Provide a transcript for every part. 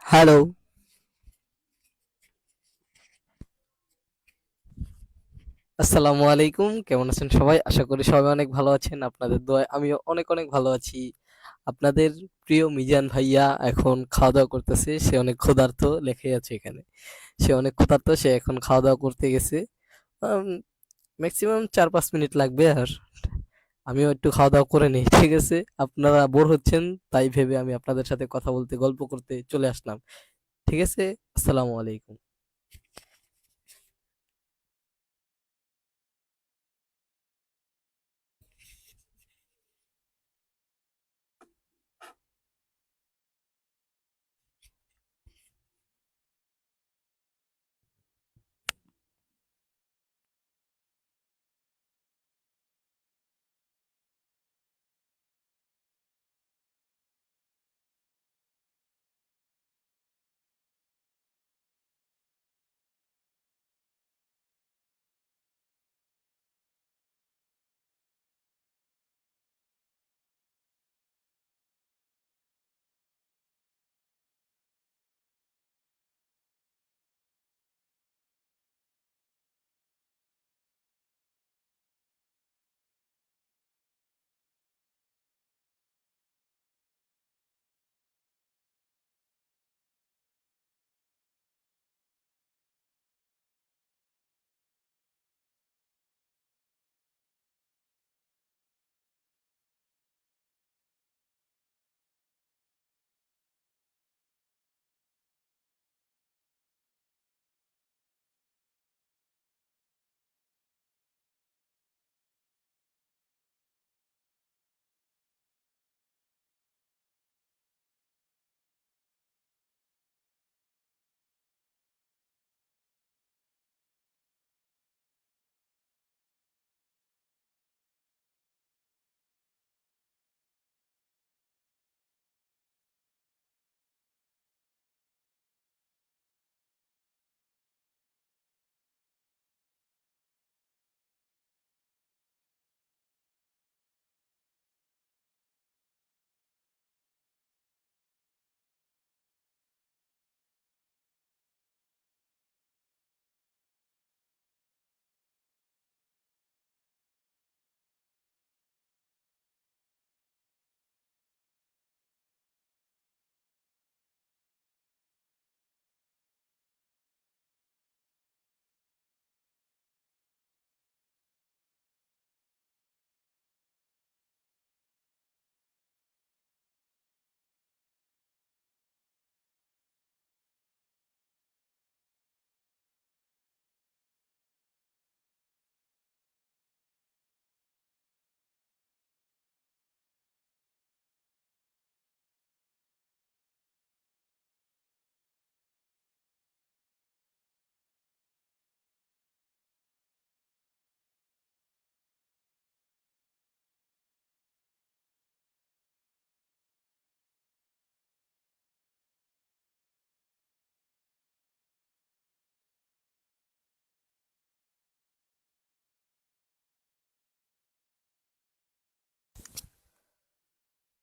Hello, আসসালামু আলাইকুম। কেমন আছেন সবাই? আশা করি সবাই অনেক ভালো আছেন। আপনাদের দোয়ায় আমিও অনেক অনেক ভালো আছি। আপনাদের প্রিয় মিজান ভাইয়া এখন খাওয়া-দাওয়া করতেছে। সে অনেক ক্ষুধার্ত, লেখাই আছে এখানে। সে অনেক ক্ষুধার্ত, সে এখন খাওয়া-দাওয়া করতে গেছে। আম ম্যাক্সিমাম ৪-৫ মিনিট লাগবে আর। আমিও একটু খাওয়া-দাওয়া করে নেই। ঠিক আছে? আপনারা বোর হচ্ছেন তাই ভেবে আমি আপনাদের সাথে কথা বলতে, গল্প করতে চলে আসলাম। ঠিক আছে? আসসালামু আলাইকুম।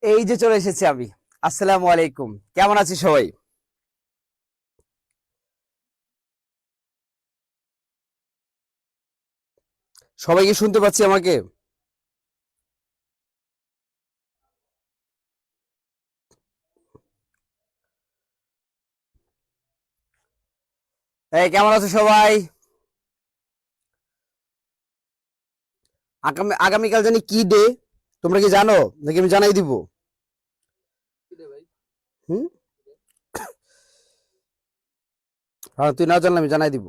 এই যে চলে এসেছি আমি। আসসালামু আলাইকুম। কেমন আছি সবাই? সবাই কি শুনতে পাচ্ছি আমাকে? এই কেমন আছো সবাই? আগামীকাল জানি কি ডে? তোমরা কি জানো? নাকি আমি জানাই দিব? হুম? হ্যাঁ, তুই না জানলে আমি জানাই দিব।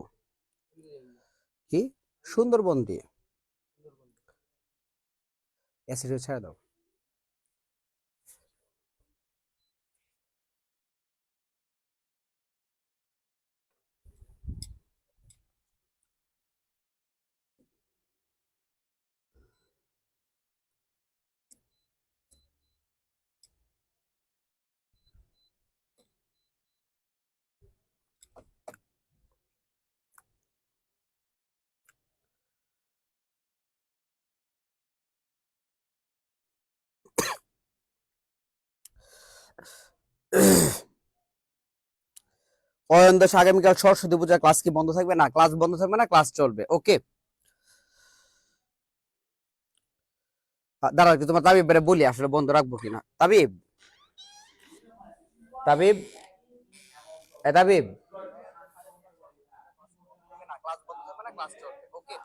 কি? সুন্দরবন ডে। অ্যাসিড ছেড়ে দাও। অয়ন দাস, আগামীকাল সরস্বতী পূজা, ক্লাস কি বন্ধ থাকবে? না, ক্লাস বন্ধ থাকবে না, ক্লাস চলবে। ওকে, দাঁড়াও কি তোমার তাবিব বলি আসলে বন্ধ রাখবো কিনা। তাবিব, তাবিব, তাবিব, ক্লাস বন্ধ থাকবে না, ক্লাস চলবে। ওকে,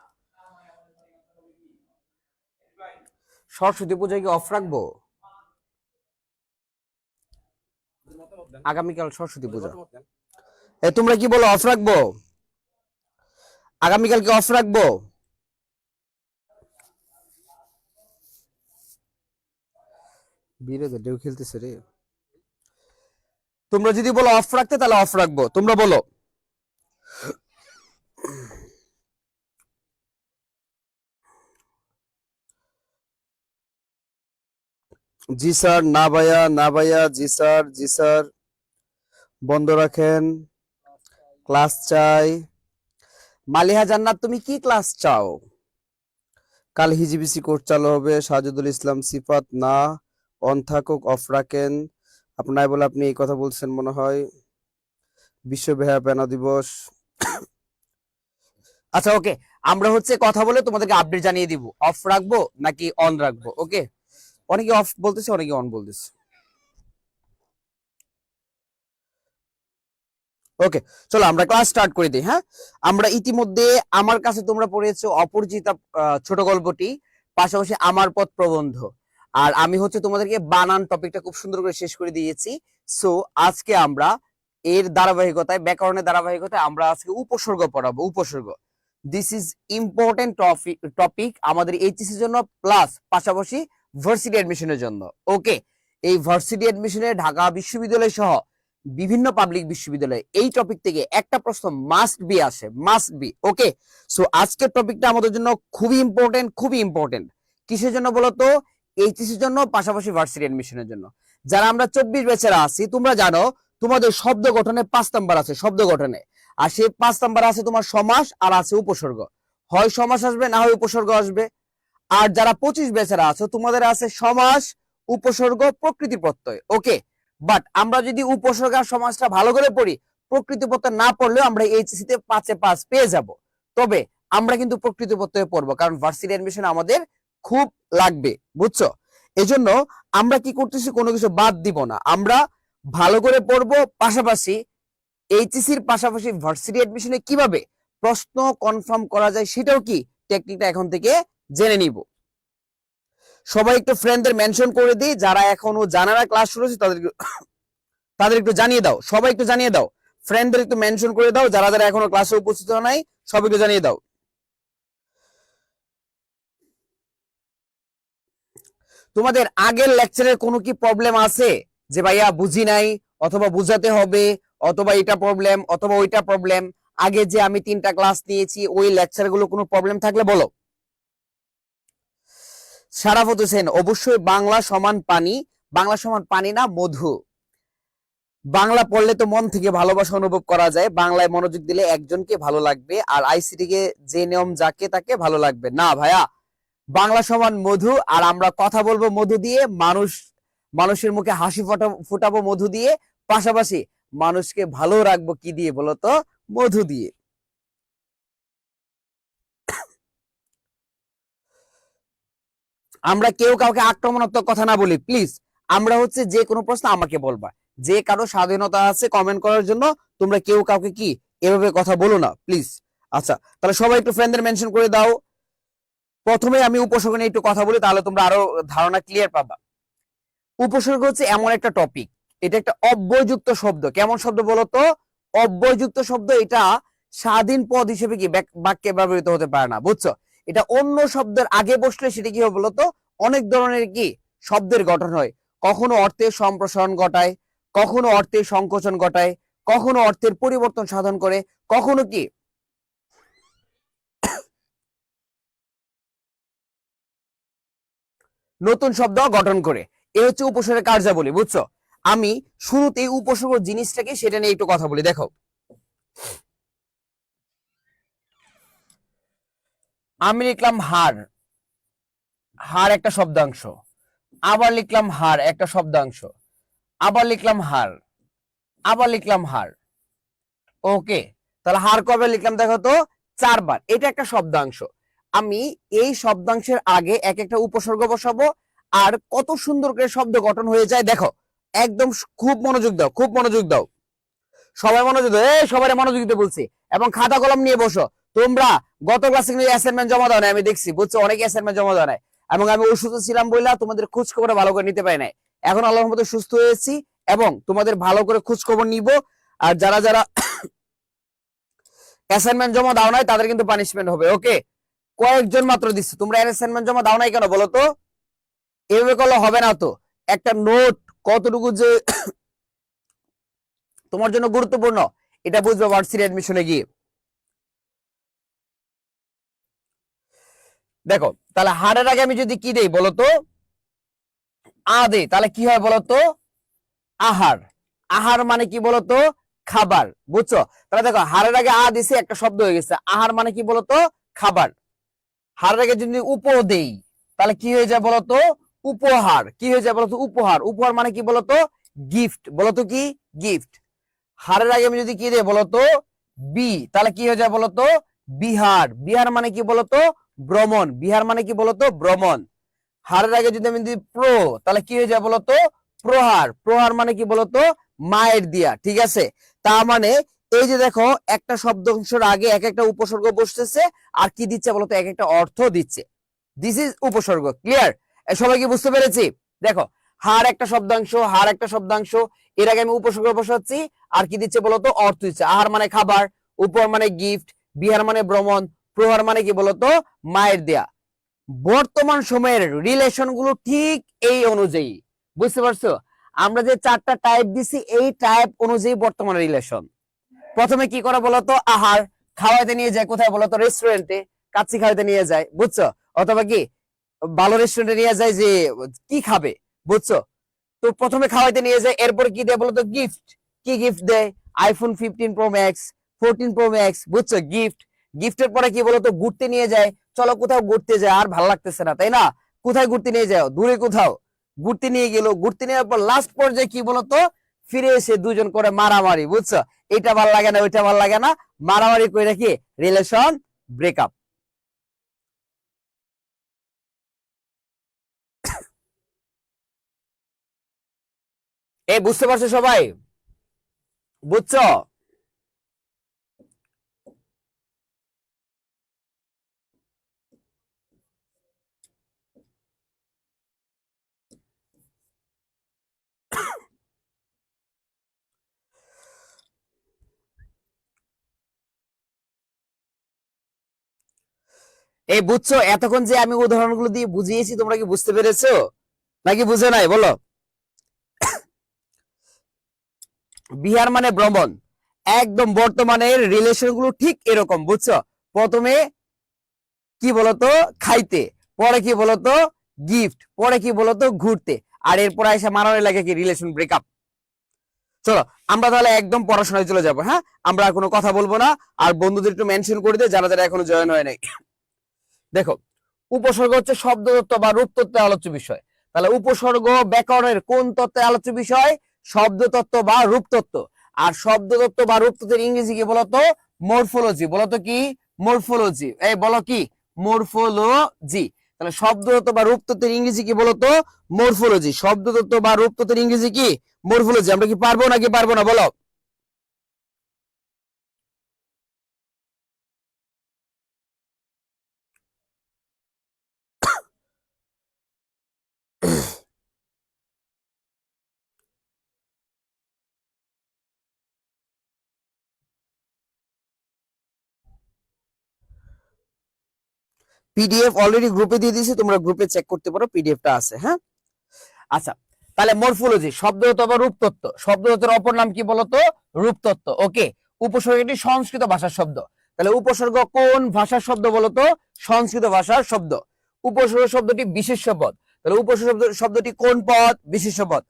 সরস্বতী পূজায় কি অফ রাখবো? আগামীকাল সরস্বতী পূজা, তোমরা কি বলো, অফ রাখবো? আগামীকাল কি অফ রাখবো? বিরোধী ঢেউ খেলতেছে রে। তোমরা যদি বলো অফ রাখতে তাহলে অফ রাখবো, তোমরা বলো। জি স্যার, না ভাইয়া, না ভাইয়া, জি স্যার, জি স্যার, বন্ধ রাখেন, ক্লাস চাই। মালিহা জান্নাত, তুমি কি ক্লাস চাও? কাল হিজিবিসি কোর্স চালু হবে। সাজুদুল ইসলাম সিফাত, না, অন থাকুক, অফ রাখেন। আপনার বলে আপনি এই কথা বলছেন মনে হয়। বিশ্ব বেহায়া পেনা দিবস। আচ্ছা ওকে, আমরা হচ্ছে কথা বলে তোমাদেরকে আপডেট জানিয়ে দিব, অফ রাখবো নাকি অন রাখবো। ওকে, অনেকে অফ বলতেছে, অনেকে অন বলতেছে। ওকে, চলো আমরা ক্লাস স্টার্ট করে দিই। হ্যাঁ, আমরা ইতিমধ্যে আমার কাছে তোমরা পড়েছো অপরিচিতা ছোট গল্পটি, পাশাপাশি আমার পথ প্রবন্ধ, আর আমি হচ্ছে তোমাদেরকে বানান টপিকটা খুব সুন্দর করে শেষ করে দিয়েছি। সো আজকে আমরা এর ধারাবাহিকতায়, ব্যাকরণের ধারাবাহিকতায় আমরা আজকে উপসর্গ পড়াবো। উপসর্গ, দিস ইজ ইম্পর্টেন্ট টপিক আমাদের এইচএসসি এর জন্য, প্লাস পাশাপাশি ভার্সিটি অ্যাডমিশনের জন্য। ওকে, এই ভার্সিটি অ্যাডমিশনে ঢাকা বিশ্ববিদ্যালয় সহ বিভিন্ন পাবলিক বিশ্ববিদ্যালয়ে এই টপিক থেকে একটা প্রশ্ন মাস্ট বি আসে, মাস্ট বি। ওকে, সো আজকের টপিকটা আমাদের জন্য খুবই ইম্পর্টেন্ট, খুবই ইম্পর্টেন্ট। কিসের জন্য বলতো? এইচএসসির জন্য, পাশাপাশি ভার্সিটি অ্যাডমিশনের জন্য। যারা আমরা 24 ব্যাচেরা আছি, তোমরা জানো তোমাদের শব্দ গঠনে 5 নাম্বার আছে, শব্দ গঠনে। আর সেই 5 নাম্বার আছে তোমার সমাস আর আছে উপসর্গ। হয় সমাস আসবে, না হয় উপসর্গ আসবে। আর যারা 25 ব্যাচেরা আছো, তোমাদের আছে সমাস, উপসর্গ, প্রকৃতি প্রত্যয়। ওকে, বাট আমরা যদি উপসর্গ আর সমাসটা ভালো করে পড়ি, প্রকৃতি প্রত্যয় না পড়লেও আমরা এইচএসসি তে 5-এ 5 পেয়ে যাব। তবে আমরা কিন্তু প্রকৃতি প্রত্যয় পড়বো, কারণ ভার্সিটি অ্যাডমিশন আমাদের খুব লাগবে, বুঝছো? এজন্য আমরা কি করতেছি, কোনো কিছু বাদ দিব না, আমরা ভালো করে পড়বো। পাশাপাশি এইচএসসির পাশাপাশি ভার্সিটি অ্যাডমিশনে কিভাবে প্রশ্ন কনফার্ম করা যায় সেটাও কি টেকনিকটা এখন থেকে জেনে নিব। সবাই একটু ফ্রেন্ডদের মেনশন করে দিই, যারা এখনো জানা না ক্লাস শুরু হয়েছে তাদের একটু জানিয়ে দাও, সবাই একটু জানিয়ে দাও, ফ্রেন্ডদের একটু মেনশন করে দাও, যারা যারা এখনো ক্লাসে উপস্থিত হয় নাই সবাইকে জানিয়ে দাও। তোমাদের আগের লেকচারের কোনো কি প্রবলেম আছে যে ভাইয়া বুঝি নাই, অথবা বুঝাতে হবে, অথবা এটা প্রবলেম, অথবা ওইটা প্রবলেম? আগে যে আমি 3টা ক্লাস নিয়েছি ওই লেকচারগুলো কোনো প্রবলেম থাকলে বলো। শারাফত হোসেন, অবশ্যই বাংলা সমান পানি, বাংলা সমান পানি না মধু। বাংলা পড়লে তো মন থেকে ভালোবাসা অনুভব করা যায়, বাংলায় মনোযোগ দিলে একজনকে ভালো লাগবে, আর আইসিটি কে যে নিয়ম যাকে তাকে ভালো লাগবে না ভাইয়া। বাংলা সমান মধু, আর আমরা কথা বলবো মধু দিয়ে, মানুষের মুখে হাসি ফোটাবো মধু দিয়ে, পাশাপাশি মানুষকে ভালো রাখবো কি দিয়ে বলতো? মধু দিয়ে। আমরা কেউ কাউকে আক্রমণাত্মক কথা না বলি প্লিজ। আমরা হচ্ছে যে কোনো প্রশ্ন আমাকে বলবা, যে কারো স্বাধীনতা আছে কমেন্ট করার জন্য, তোমরা কেউ কাউকে কি এভাবে কথা বলো না প্লিজ। আচ্ছা, তাহলে সবাই একটু ফ্রেন্ডদের মেনশন করে দাও। প্রথমে আমি উপসর্গ নিয়ে একটু কথা বলি, তাহলে তোমরা আরো ধারণা ক্লিয়ার পাবা। উপসর্গ হচ্ছে এমন একটা টপিক, এটা একটা অব্যয়যুক্ত শব্দ। কেমন শব্দ বলতো? অব্যয়যুক্ত শব্দ। এটা স্বাধীন পদ হিসেবে কি বাক্যে ব্যবহৃত হতে পারে না, বুঝছো? এটা অন্য শব্দের আগে বসলে সেটা কি হবে বলতো? অনেক ধরনের কি শব্দের গঠন হয়। কখনো অর্থের সম্প্রসারণ ঘটায়, কখনো অর্থের সংকোচন ঘটায়, কখনো অর্থের পরিবর্তন সাধন করে, কখনো কি নতুন শব্দ গঠন করে। এ হচ্ছে উপসর্গের কার্যাবলী, বুঝছো? আমি শুরুতেই উপসর্গ জিনিসটাকে সেটা নিয়ে একটু কথা বলি। দেখো, আমি লিখলাম হার, হার একটা শব্দাংশ, আবার লিখলাম হার একটা শব্দাংশ, আবার লিখলাম হার, আবার লিখলাম হার। ওকে, তাহলে হাড় কবে লিখলাম দেখো তো, 4 বার। এটা একটা শব্দাংশ। আমি এই শব্দাংশের আগে এক একটা উপসর্গ বসাবো, আর কত সুন্দর করে শব্দ গঠন হয়ে যায় দেখো। একদম খুব মনোযোগ দাও, খুব মনোযোগ দাও, সবাই মনোযোগ দাও, এই সবাই মনোযোগ দিতে বলছি, এবং খাতা কলম নিয়ে বসো। তোমরা গত ক্লাসে কিন্তু অ্যাসাইনমেন্ট জমা দাও না, আমি দেখছি, বুঝছো, অনেকে অ্যাসাইনমেন্ট জমা দাও নাই, এবং আমি অসুস্থ ছিলাম বইলা তোমাদের খোঁজ খবর ভালো করে নিতে পারি নাই। এখন আল্লাহর মতো সুস্থ হয়েছি এবং তোমাদের ভালো করে খোঁজ খবর নিব। আর যারা যারা অ্যাসাইনমেন্ট জমা দাও নাই তাদের কিন্তু পানিশমেন্ট হবে। ওকে, কয়েকজন মাত্র দিচ্ছে, তোমরা অ্যাসাইনমেন্ট জমা দাও নাই কেন বলো তো? এভাবে করলে হবে না তো। একটা নোট কতটুকু যে তোমার জন্য গুরুত্বপূর্ণ এটা বুঝবে ভার্সিটি অ্যাডমিশনে গিয়ে। দেখো, তাহলে হাড়ের আগে আমি যদি কি দেই বলতো, দেই, তাহলে কি হয় বলতো? আহার। আহার মানে কি বলতো? খাবার, বুঝছো? তাহলে দেখো, হাড়ের আগে দিছে, একটা শব্দ হয়ে গেছে। আহার মানে কি বলতো? খাবার। হাড়ের আগে যদি দেই তাহলে কি হয়ে যায় বলতো? উপহার। কি হয়ে যায় বলতো? উপহার। উপহার মানে কি বলতো? গিফট। বলতো কি? গিফট। হাড়ের আগে আমি যদি কি দেই বলতো? তাহলে কি হয়ে যায় বলতো? বিহার। বিহার মানে কি বলতো? ভ্রমণ। বিহার মানে কি বলতো? ভ্রমণ। হারের আগে যদি আমি দিই তাহলে কি হয়ে যায় বলতো? প্রহার। প্রহার মানে কি বলতো? মায়ের দিয়া। ঠিক আছে, তার মানে এই যে দেখো, একটা শব্দাংশের আগে এক একটা উপসর্গ বসতেছে, আর কি দিচ্ছে বলতো? এক একটা অর্থ দিচ্ছে। দিস ইজ উপসর্গ। ক্লিয়ার? সবাই কি বুঝতে পেরেছি? দেখো, হার একটা শব্দাংশ, হার একটা শব্দাংশ, এর আগে আমি উপসর্গ বসাচ্ছি, আর কি দিচ্ছে বলতো? অর্থ দিচ্ছে। আহার মানে খাবার, উপহার মানে গিফট, বিহার মানে ভ্রমণ, প্রহার মানে কি বলতো? মায়ের দেয়া। বর্তমান সময়ের রিলেশন গুলো ঠিক এই অনুযায়ী, বুঝতে পারছো? আমরা যে 4টা টাইপ দিছি, এই টাইপ অনুযায়ী বর্তমান রিলেশন। প্রথমে কি করা বলতো? আহার। খাওয়াইতে নিয়ে যায় কোথায় বলতো? রেস্টুরেন্টে। কাচ্চি খাওয়াইতে নিয়ে যায়, বুঝছো? অথবা কি ভালো রেস্টুরেন্টে নিয়ে যায়, যে কি খাবে, বুঝছো? তো প্রথমে খাওয়াইতে নিয়ে যায়, এরপর কি দেয় বলতো? গিফট। কি গিফট দেয়? IPhone 15 Pro Max, 14 Pro Max, বুঝছো? গিফট। গিফটের পরে কি বলতো? ঘুরতে নিয়ে যায়। চলো কোথাও ঘুরতে যায়, আর ভালো লাগতেছে না, তাই না? কোথায় ঘুরতে নিয়ে যাও? দূরে কোথাও ঘুরতে নিয়ে গেল। ঘুরতে নেওয়ার পর লাস্ট পর্যায়ে কি বলতো? ফিরে এসে দুজন করে মারামারি, বুঝছো? এটা ভাল লাগে না, ওইটা ভাল লাগে না, মারামারি করে রাখি, রিলেশন ব্রেকআপ। এই বুঝতে পারছো সবাই? বুঝছো? এই বুঝছো? এতক্ষণ যে আমি উদাহরণগুলো দিয়ে বুঝিয়েছি, তোমরা কি বুঝতে পেরেছো নাকি বুঝে নাই বলো? বিহার মানে ভ্রমণ। একদম বর্তমানের রিলেশন গুলো ঠিক এরকম, বুঝছো? প্রথমে কি বলতো? খাইতে, পরে কি বলতো? গিফট, পরে কি বলতো? ঘুরতে, আর এরপর এসে মারামারি লাগে কি? Relation breakup. চলো আমরা তাহলে একদম পড়াশোনায় চলে যাবো। হ্যাঁ, আমরা আর কোনো কথা বলবো না। আর বন্ধুদের একটু মেনশন করে দে যারা যারা এখনো জয়েন হয় নাই। দেখো, উপসর্গ হচ্ছে শব্দ তত্ত্ব বা রূপ তত্ত্বের আলোচ্য বিষয়। তাহলে উপসর্গ ব্যাকরণের কোন তত্ত্বের আলোচ্য বিষয়? শব্দ তত্ত্ব বা রূপ তত্ত্ব। আর শব্দ তত্ত্ব বা রূপ তত্ত্বের ইংরেজি কি বলতো? মরফোলজি। বলতো কি? মরফোলজি। এই বলো কি? মরফোলজি। তাহলে শব্দ তত্ত্ব বা রূপ তত্ত্বের ইংরেজি কি বলতো? মরফোলজি। শব্দ তত্ত্ব বা রূপ তত্ত্বের ইংরেজি কি? মরফোলজি। আমরা কি পারবো নাকি পারবো না বলো? পিডিএফ অলরেডি গ্রুপে দিয়ে দিয়েছি, তোমরা গ্রুপে চেক করতে পারো, পিডিএফটা আছে। হ্যাঁ, আচ্ছা, তাহলে মরফোলজি শব্দতত্ত্ব বা রূপতত্ত্ব। শব্দতত্ত্বের অপর নাম কি বলতো? রূপতত্ত্ব। ওকে, উপসর্গ একটি সংস্কৃত ভাষার শব্দ। তাহলে উপসর্গ কোন ভাষার শব্দ বলতো? সংস্কৃত ভাষার শব্দ। উপসর্গ শব্দটি বিশেষ্য পদ। তাহলে উপসর্গ শব্দটি কোন পদ? বিশেষ্য পদ।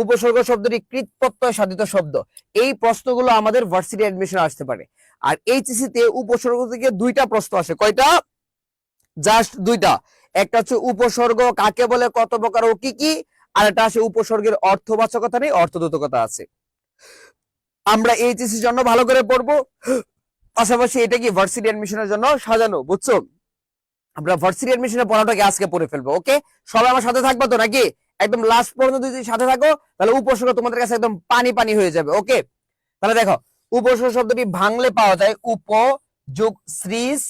উপসর্গ শব্দটি কৃৎপ্রত্যয় সাধিত শব্দ। এই প্রশ্নগুলো আমাদের ভার্সিটি অ্যাডমিশন আসতে পারে। আর এইচএসসি তে উপসর্গ থেকে 2টা প্রশ্ন আসে। কয়টা? জাস্ট 2টা। একটা হচ্ছে উপসর্গ কাকে বলে, কত প্রকার ও কি কি, আর এটা আছে উপসর্গের অর্থবাচকতা নেই, অর্থবোধকতা আছে। আমরা এইচএসসির জন্য ভালো করে পড়বো, পাশাপাশি এটা কি ভার্সিটি অ্যাডমিশনের জন্য সাজানো, বুঝছো? আমরা ভার্সিটি অ্যাডমিশনের পড়াটাকে আজকে পড়ে ফেলবো। ওকে, সবাই আমার সাথে থাকবে তো নাকি? একদম লাস্ট পর্যন্ত যদি সাথে থাকো তাহলে উপসর্গ তোমাদের কাছে একদম পানি পানি হয়ে যাবে। ওকে, তাহলে দেখো, উপসর্গ শব্দটি ভাঙলে পাওয়া যায় উপ যোগ শ্রীজ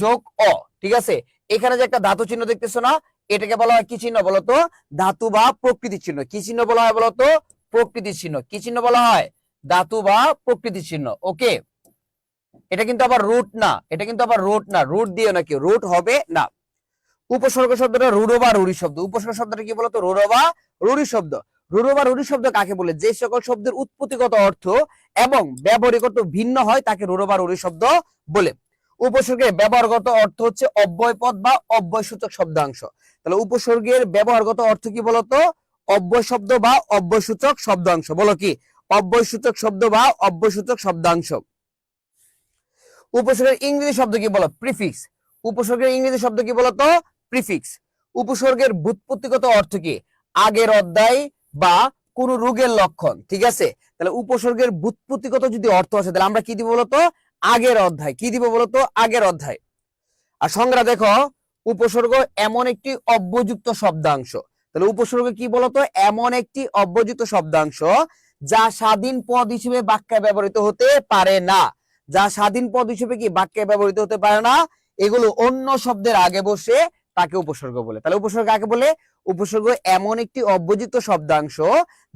যোগ অ। ঠিক আছে, এখানে যে একটা ধাতু চিহ্ন দেখতেছো না, এটাকে বলা হয় কি চিহ্ন বলতো? ধাতু বা প্রকৃতি চিহ্ন। কি চিহ্ন বলা হয় বলতো? প্রকৃতি চিহ্ন। কি চিহ্ন বলা হয়? ধাতু বা প্রকৃতি চিহ্ন। ওকে, এটা কিন্তু আবার রুট না, এটা কিন্তু আবার রুট না, রুট দিও নাকি, রুট হবে না। উপসর্গ শব্দটা রূঢ় বা রূঢ়ি শব্দ। উপসর্গ শব্দটা কি বলতো? রূঢ় বা রূঢ়ি শব্দ। রূঢ় বা রূঢ়ি শব্দ কাকে বলে? যে সকল শব্দের উৎপত্তিগত অর্থ এবং ব্যবহারিকত ভিন্ন হয় তাকে রূঢ় বা রূঢ়ি শব্দ বলে। উপসর্গের ব্যবহারগত অর্থ হচ্ছে অব্যয়পদ বা অব্যয়সূচক শব্দাংশ। তাহলে উপসর্গের ব্যবহারগত অর্থ কি বলতো? অব্যয় শব্দ বা অব্যয়সূচক শব্দাংশ। বলো কি? অব্যয়সূচক শব্দ বা অব্যয়সূচক শব্দাংশ। উপসর্গের ইংরেজি শব্দ কি বলো? প্রিফিক্স। উপসর্গের ইংরেজি শব্দ কি বলতো? প্রিফিক্স। উপসর্গের ব্যুৎপত্তিগত অর্থ কি? আগের অধ্যায় বা কোন রোগের লক্ষণ। ঠিক আছে, তাহলে উপসর্গের ব্যুৎপত্তিগত যদি অর্থ আছে তাহলে আমরা কি দিব বলতো? আগের অধ্যায়। কি দিব বলতো? আগের অধ্যায়। আর সংজ্ঞা দেখো, উপসর্গ এমন একটি অব্যযুক্ত শব্দাংশ। তাহলে উপসর্গ কি বলতো? এমন একটি অব্যযুক্ত শব্দাংশ যা স্বাধীন পদ হিসেবে বাক্যে ব্যবহৃত হতে পারে না। যা স্বাধীন পদ হিসেবে কি বাক্যে ব্যবহৃত হতে পারে না, এগুলো অন্য শব্দের আগে বসে, তাকে উপসর্গ বলে। তাহলে উপসর্গ কাকে বলে? উপসর্গ এমন একটি অব্যযুক্ত শব্দাংশ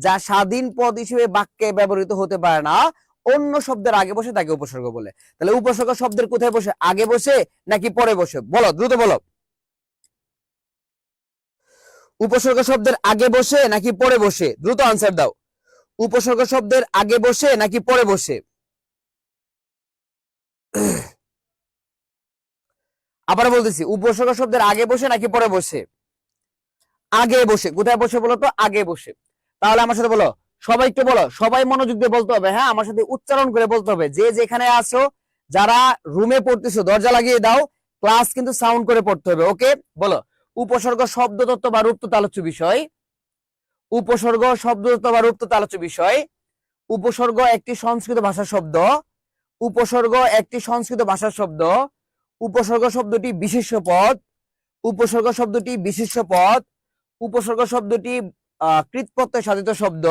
যা স্বাধীন পদ হিসেবে বাক্যে ব্যবহৃত হতে পারে না, অন্য শব্দের আগে বসে, তাকে উপসর্গ বলে। তাহলে উপসর্গ শব্দের কোথায় বসে? আগে বসে নাকি পরে বসে? বলো, দ্রুত বলো। উপসর্গ শব্দের আগে বসে নাকি পরে বসে? দ্রুত আনসার দাও। উপসর্গ শব্দের আগে বসে নাকি পরে বসে? আবার বলতেছি, উপসর্গ শব্দের আগে বসে নাকি পরে বসে? আগে বসে। কোথায় বসে বলো তো? আগে বসে। তাহলে আমার সাথে বলো, সবাই একটু বলো, সবাই মনোযোগ দিয়ে বলতে হবে। হ্যাঁ, আমার সাথে উচ্চারণ করে বলতে হবে। যে যেখানে আছো, যারা রুমে পড়তেছো দরজা লাগিয়ে দাও, ক্লাস কিন্তু সাউন্ড করে পড়তে হবে। ওকে, বলো। উপসর্গ শব্দতত্ত্ব বা রূপতত্ত্ব আলোচ্য বিষয়। উপসর্গ শব্দতত্ত্ব বা রূপতত্ত্ব আলোচ্য বিষয়। উপসর্গ একটি সংস্কৃত ভাষার শব্দ। উপসর্গ একটি সংস্কৃত ভাষার শব্দ। উপসর্গ শব্দটি বিশেষ্য পদ। উপসর্গ শব্দটি বিশেষ্য পদ। উপসর্গ শব্দটি কৃৎপ্রত্যয় সাধিত শব্দ।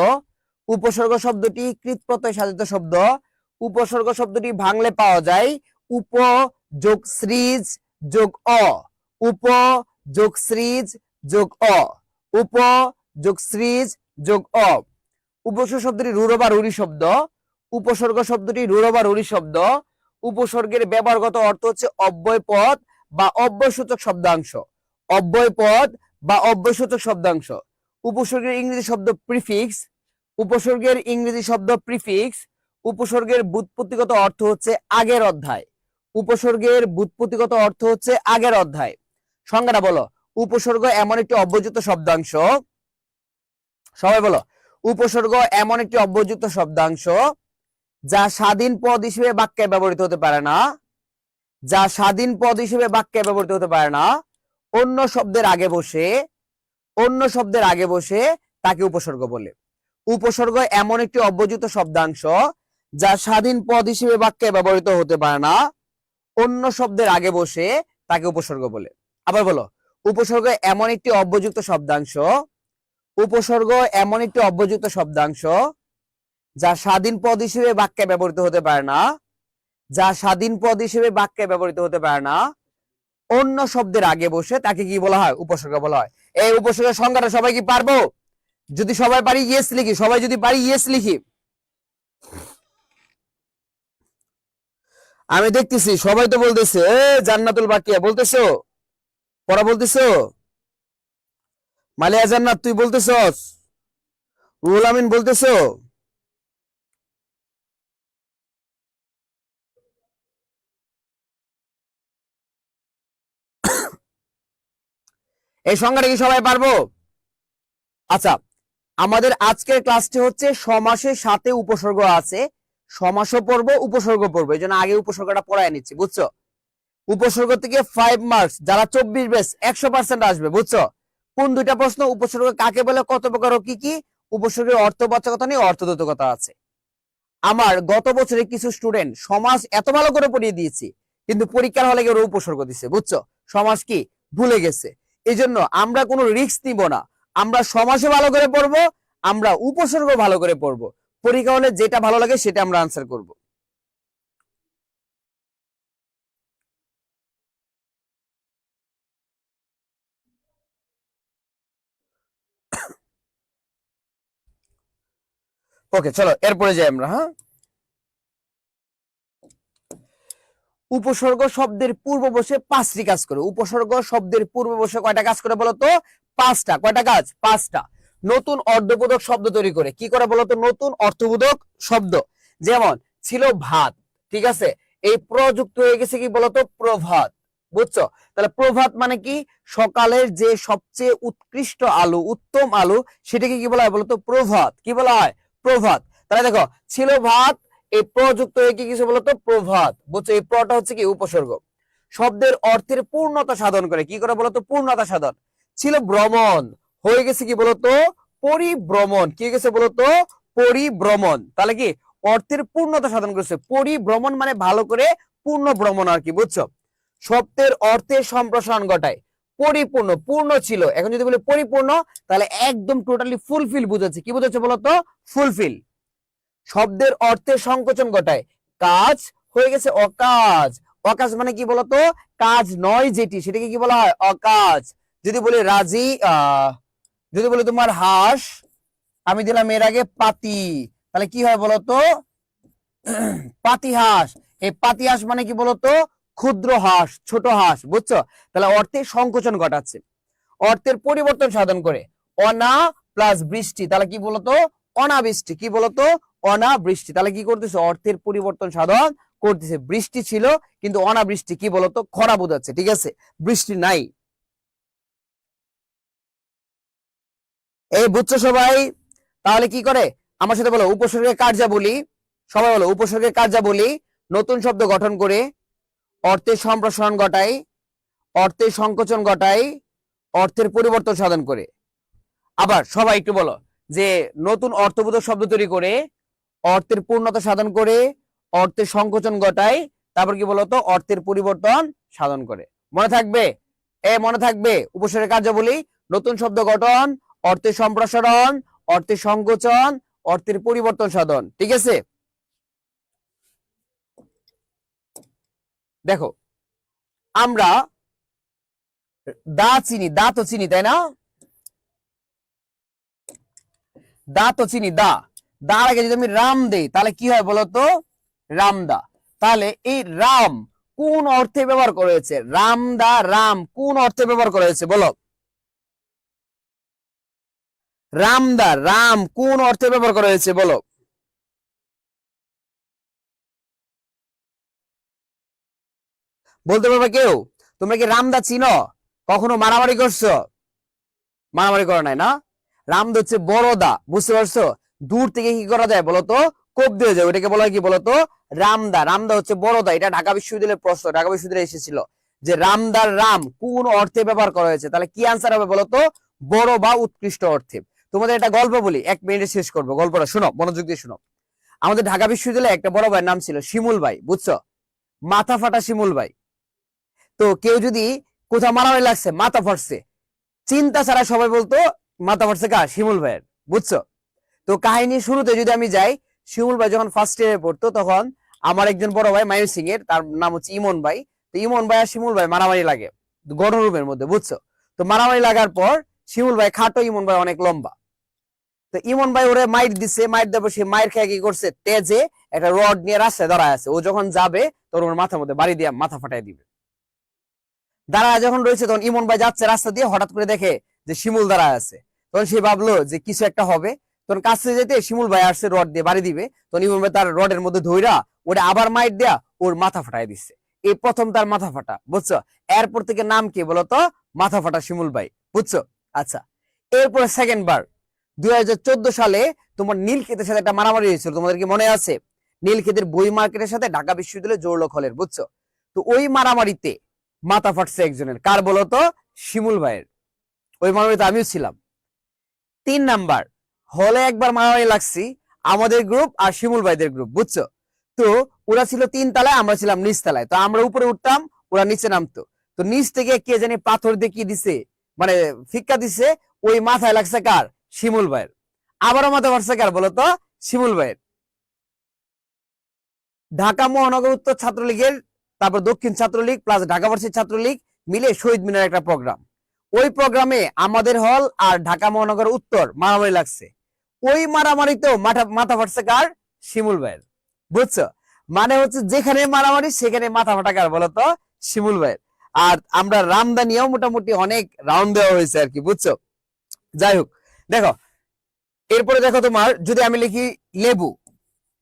উপসর্গ শব্দটি কৃৎপ্রত্যয় সাধিত শব্দ। উপসর্গ শব্দটি ভাঙলে পাওয়া যায় উপ যোগ শ্রীজ যোগ অ। উপ যোগ শ্রীজ যোগ অ। উপ যোগ শ্রীজ যোগ অ। উপসর্গ শব্দটি রূঢ় বা রূঢ়ি শব্দ। উপসর্গ শব্দটি রূঢ় বা রূঢ়ি শব্দ। উপসর্গের ব্যবহারগত অর্থ হচ্ছে অব্যয় পদ বা অব্যয়সূচক শব্দাংশ। অব্যয় পদ বা অব্যয়সূচক শব্দাংশ। উপসর্গের ইংরেজি শব্দ প্রিফিক্স। উপসর্গের ইংরেজি শব্দ প্রিফিক্স। উপসর্গের ব্যুৎপত্তিগত অর্থ হচ্ছে আগের অধ্যায়। উপসর্গের ব্যুৎপত্তিগত অর্থ হচ্ছে আগের অধ্যায়। সংজ্ঞাটা বলো। উপসর্গ এমন একটি অব্যযুক্ত শব্দাংশ। সবাই বলো, উপসর্গ এমন একটি অব্যযুক্ত শব্দাংশ যা স্বাধীন পদ হিসেবে বাক্যে ব্যবহৃত হতে পারে না। যা স্বাধীন পদ হিসেবে বাক্যে ব্যবহৃত হতে পারে না, অন্য শব্দের আগে বসে, অন্য শব্দের আগে বসে, তাকে উপসর্গ বলে। উপসর্গ এমন একটি অব্যযুক্ত শব্দাংশ যা স্বাধীন পদ হিসেবে বাক্যে ব্যবহৃত হতে পারে না, অন্য শব্দের আগে বসে, তাকে উপসর্গ বলে। আবার বলো, উপসর্গ এমন একটি অব্যযুক্ত শব্দাংশ। উপসর্গ এমন একটি অব্যযুক্ত শব্দাংশ যা স্বাধীন পদ হিসেবে বাক্যে ব্যবহৃত হতে পারে না, যা স্বাধীন পদ হিসেবে বাক্যে ব্যবহৃত হতে পারে না, অন্য শব্দের আগে বসে, তাকে কি বলা হয়? উপসর্গ বলা হয়। এই উপসর্গের সংজ্ঞাটা সবাই কি পারবো? যদি সবাই পারি ইয়েস লিখি, সবাই যদি পারি ইয়েস লিখি। আমি দেখতেছি সবাই তো বলতেছে, জান্নাতুল বাকিয়া বলতেছো, পড়া বলতেছো, মালিয়া জান্নাত তুই বলতেছস, রুহুল আমিন বলতেছো। এই সংজ্ঞাটা কি সবাই পারবো? আচ্ছা, আমাদের আজকের ক্লাসটি হচ্ছে সমাসের সাথে উপসর্গ আছে। সমাসও পড়বো, উপসর্গ পড়বো, এই জন্য আগে উপসর্গটা পড়ায় নিচ্ছি, বুঝছো? উপসর্গ থেকে 5 মার্কস, যারা 24 বেস 100% আসবে, বুঝছো? কোন দুইটা প্রশ্ন? উপসর্গ কাকে বলে, কত প্রকার ও কি কি, উপসর্গের অর্থবাচকতা নিয়ে অর্থদ্যোতকতা আছে। আমার গত বছরে কিছু স্টুডেন্ট সমাজ এত ভালো করে পড়িয়ে দিয়েছি, কিন্তু পরীক্ষার হলে গিয়ে ওরা উপসর্গ দিচ্ছে, বুঝছো? সমাজ কি ভুলে গেছে। এই জন্য আমরা কোনো রিস্ক নিব না, আমরা সমাজে ভালো করে পড়বো, আমরা উপসর্গ ভালো করে পড়বো। পরীক্ষা হলে যেটা ভালো লাগে সেটা আমরা আনসার করব। ওকে, চলো এরপরে যাই আমরা। হ্যাঁ, উপসর্গ শব্দের পূর্ব বসে 5টি কাজ করে। উপসর্গ শব্দের পূর্ব বসে কয়টা কাজ করে বলতো? 5টা। কয়টা কাজ? 5টা। নতুন অর্থবোধক শব্দ তৈরি করে। কি করে বলতো? নতুন অর্থবোধক শব্দ। যেমন ছিল ভাত, ঠিক আছে, এই প্রযুক্ত হয়ে গেছে কি বলতো? প্রভাত। বুঝছো? তাহলে প্রভাত মানে কি? সকালের যে সবচেয়ে উৎকৃষ্ট আলো, উত্তম আলো, সেটাকে কি বলা হয় বলতো? প্রভাত। কি বলা হয়? প্রভাত। তাহলে দেখো, ছিল ভাত, এই প্রযুক্ত হয়ে কি কিছু বলতো? প্রভাত। বুঝছো? এই প্রটা হচ্ছে কি? উপসর্গ। শব্দের অর্থের পূর্ণতা সাধন করে। কি করে বলতো? পূর্ণতা সাধন। ছিল ভ্রমণ, হয়ে গেছে কি বলতো? পরিভ্রমণ। কি গেছে বলতো? পরিভ্রমণ। তাহলে কি? অর্থের পূর্ণতা সাধন করেছে। পরিভ্রমণ মানে ভালো করে পূর্ণ ভ্রমণ আর কি, বুঝছো? শব্দের অর্থের সম্প্রসারণ ঘটায়। পরিপূর্ণ, পূর্ণ ছিল, এখন যদি বলে পরিপূর্ণ, তাহলে একদম টোটালি ফুলফিল বুঝাচ্ছে। কি বুঝাচ্ছে বলতো? ফুলফিল। শব্দের অর্থে সংকোচন ঘটায়। কাজ হয়ে গেছে অকাজ। অকাজ মানে কি বলতো? কাজ নয় যেটি, সেটাকে কি বলা হয়? অকাজ। যদি বলি রাজি, যদি বলি তোমার হাঁস, আমি দিলাম এর আগে পাতি, তাহলে কি হয় বলতো? পাতি হাঁস। এই পাতি হাঁস মানে কি বলতো? ক্ষুদ্র হাঁস, ছোট হাঁস। বুঝছো? তাহলে অর্থে সংকোচন ঘটাচ্ছে। অর্থের পরিবর্তন সাধন করে। অনা প্লাস বৃষ্টি, তাহলে কি বলতো? অনাবৃষ্টি। কি বলতো? অনাবৃষ্টি। তাহলে কি করতেছে? অর্থের পরিবর্তন সাধন করতেছে। বৃষ্টি ছিল কিন্তু অনাবৃষ্টি, কি বলতো? খরা বোঝাচ্ছে, ঠিক আছে, বৃষ্টি নাই। এই বুঝছো সবাই? তাহলে কি করে? আমার সাথে বলো উপসর্গের কার্যাবলী। সবাই বলো উপসর্গের কার্যাবলী। নতুন শব্দ গঠন করে, অর্থের সম্প্রসারণ ঘটায়, অর্থের সংকোচন ঘটায়, অর্থের পরিবর্তন সাধন করে। আবার সবাই একটু বলো যে নতুন অর্থবোধক শব্দ তৈরি করে, অর্থের পূর্ণতা সাধন করে, অর্থের সংকোচন ঘটায়, তারপর কি বলতো? অর্থের পরিবর্তন সাধন করে। মনে থাকবে? মনে থাকবে উপসর্গের কার্যাবলী: নতুন শব্দ গঠন, অর্থের সম্প্রসারণ, অর্থের সংকোচন, অর্থের পরিবর্তন সাধন। ঠিক আছে? দেখো, আমরা দা চিনি, দা তো চিনি, তাই না? দা তো চিনি, দা। দার আগে যদি আমি রাম দেই তাহলে কি হয় বলতো? রামদা। তাহলে এই রাম কোন অর্থে ব্যবহার করা হয়েছে? রামদা, রাম কোন অর্থে ব্যবহার করা হয়েছে বলো? রামদা, রাম কোন অর্থে ব্যবহার করা হয়েছে বলো? বলতে পারবে কেউ? তোমরা কি রামদা চিনো? কখনো মারামারি করছো? মারামারি করো নাই না? রামদা হচ্ছে বড় দা, বুঝতে পারছো? দূর থেকে কি করা যায় বলতো? কোপ দিয়ে যায়, ওইটাকে বলা হয় কি বলতো? রামদা। রামদা হচ্ছে বড় দা। এটা ঢাকা বিশ্ববিদ্যালয়ের প্রশ্ন, ঢাকা বিশ্ববিদ্যালয়ে এসেছিল যে রামদার রাম কোন অর্থে ব্যবহার করা হয়েছে। তাহলে কি আনসার হবে বলতো? বড় বা উৎকৃষ্ট অর্থে। তোমাদের একটা গল্প বলি, 1 মিনিটে শেষ করবো। গল্পটা শোনো, মনোযোগ দিয়ে শোনো। আমাদের ঢাকা বিশ্ববিদ্যালয়ে একটা বড় ভাইয়ের নাম ছিল শিমুল ভাই, বুঝছো? মাথা ফাটা শিমুল ভাই। তো কেউ যদি কোথাও মারামারি লাগছে, মাথা ফাটছে, চিন্তা ছাড়া সবাই বলতো মাথা ফাটছে কার? শিমুল ভাইয়ের। বুঝছো? তো কাহিনী শুরুতে যদি আমি যাই, শিমুল ভাই যখন ফার্স্ট ইয়ারে পড়তো তখন আমার একজন বড় ভাই মায়ুর সিং এর, তার নাম হচ্ছে ইমন ভাই। তো ইমন ভাই আর শিমুল ভাই মারামারি লাগে গঠন রুমের মধ্যে, বুঝছো? তো মারামারি লাগার পর শিমুল ভাই খাটো, ইমন ভাই অনেক লম্বা। তো ইমন ভাই ওরে মাইর দিচ্ছে, মাইর দেবো, সে মাইর খেয়ে কি করছে? তেজে একটা রড নিয়ে রাস্তায় দাঁড়ায় আছে। ও যখন যাবে তখন ওর মাথার মধ্যে বাড়ি দিয়ে মাথা ফাটাই দিবে। দাঁড়ায় যখন রয়েছে তখন ইমন ভাই যাচ্ছে রাস্তা দিয়ে, হঠাৎ করে দেখে যে শিমুল দাঁড়ায় আছে। তখন সে ভাবলো যে কিছু একটা হবে। তখন কাছে যেতে শিমুল ভাই আসছে রড দিয়ে বাড়ি দিবে, তখন ইমন ভাই তার রডের মধ্যে ধইরা ওটা আবার মাইর দেয়া ওর মাথা ফাটাই দিচ্ছে। এই প্রথম তার মাথা ফাটা, বুঝছো? এরপর থেকে নাম কি বলতো? মাথা ফাটা শিমুল ভাই, বুঝছো? আচ্ছা, এরপরে সেকেন্ড বার 2014 সালে তোমার নীলক্ষেতের সাথে একটা মারামারি হয়েছিল, তোমাদের কি মনে আছে? নীলক্ষেতের বই মার্কেটের সাথে ঢাকা বিশ্ববিদ্যালয়ের জোরলোক হলের, বুঝছো? তো ওই মারামারিতে মাথা ফাটছে একজনের। কার বলতো? শিমুল ভাইয়ের। ওই মারামারিতে আমিও ছিলাম। 3 নাম্বার, হলে একবার মারামারি লাগছি, আমাদের গ্রুপ আর শিমুল ভাইদের গ্রুপ, বুঝছো? তো ওরা ছিল 3 তলায়, আমরা ছিলাম নিচ তলায়। তো আমরা উপরে উঠতাম, ওরা নিচে নামতো। তো নিচ থেকে কে জানি পাথর দিয়ে কি দিছে, মানে ফিক্কা দিছে, ওই মাথায় লাগছে কার? শিমুল ভাইয়ের। আবারও মাথা পড়ছে কার বলতো? শিমুল ভাইয়ের। ঢাকা মহানগর উত্তর ছাত্রলীগের, তারপর দক্ষিণ ছাত্রলীগ প্লাস ঢাকা ভার্সিটি ছাত্রলীগ মিলে শহীদ মিনার একটা প্রোগ্রাম। ওই প্রোগ্রামে আমাদের হল আর ঢাকা মহানগর উত্তর মারামারি লাগছে। ওই মারামারিতেও মাথা ফাটছে কার? শিমুল ভাইয়ের, বুঝছো? মানে হচ্ছে যেখানে মারামারি সেখানে মাথা ফাটা কার বলতো? শিমুল ভাইয়ের। আর আমরা রামদানিয়াও মোটামুটি অনেক রাউন্ড দেওয়া হয়েছে আর কি, বুঝছো? যাই হোক, দেখো এরপরে দেখো তোমার যদি আমি লিখি লেবু,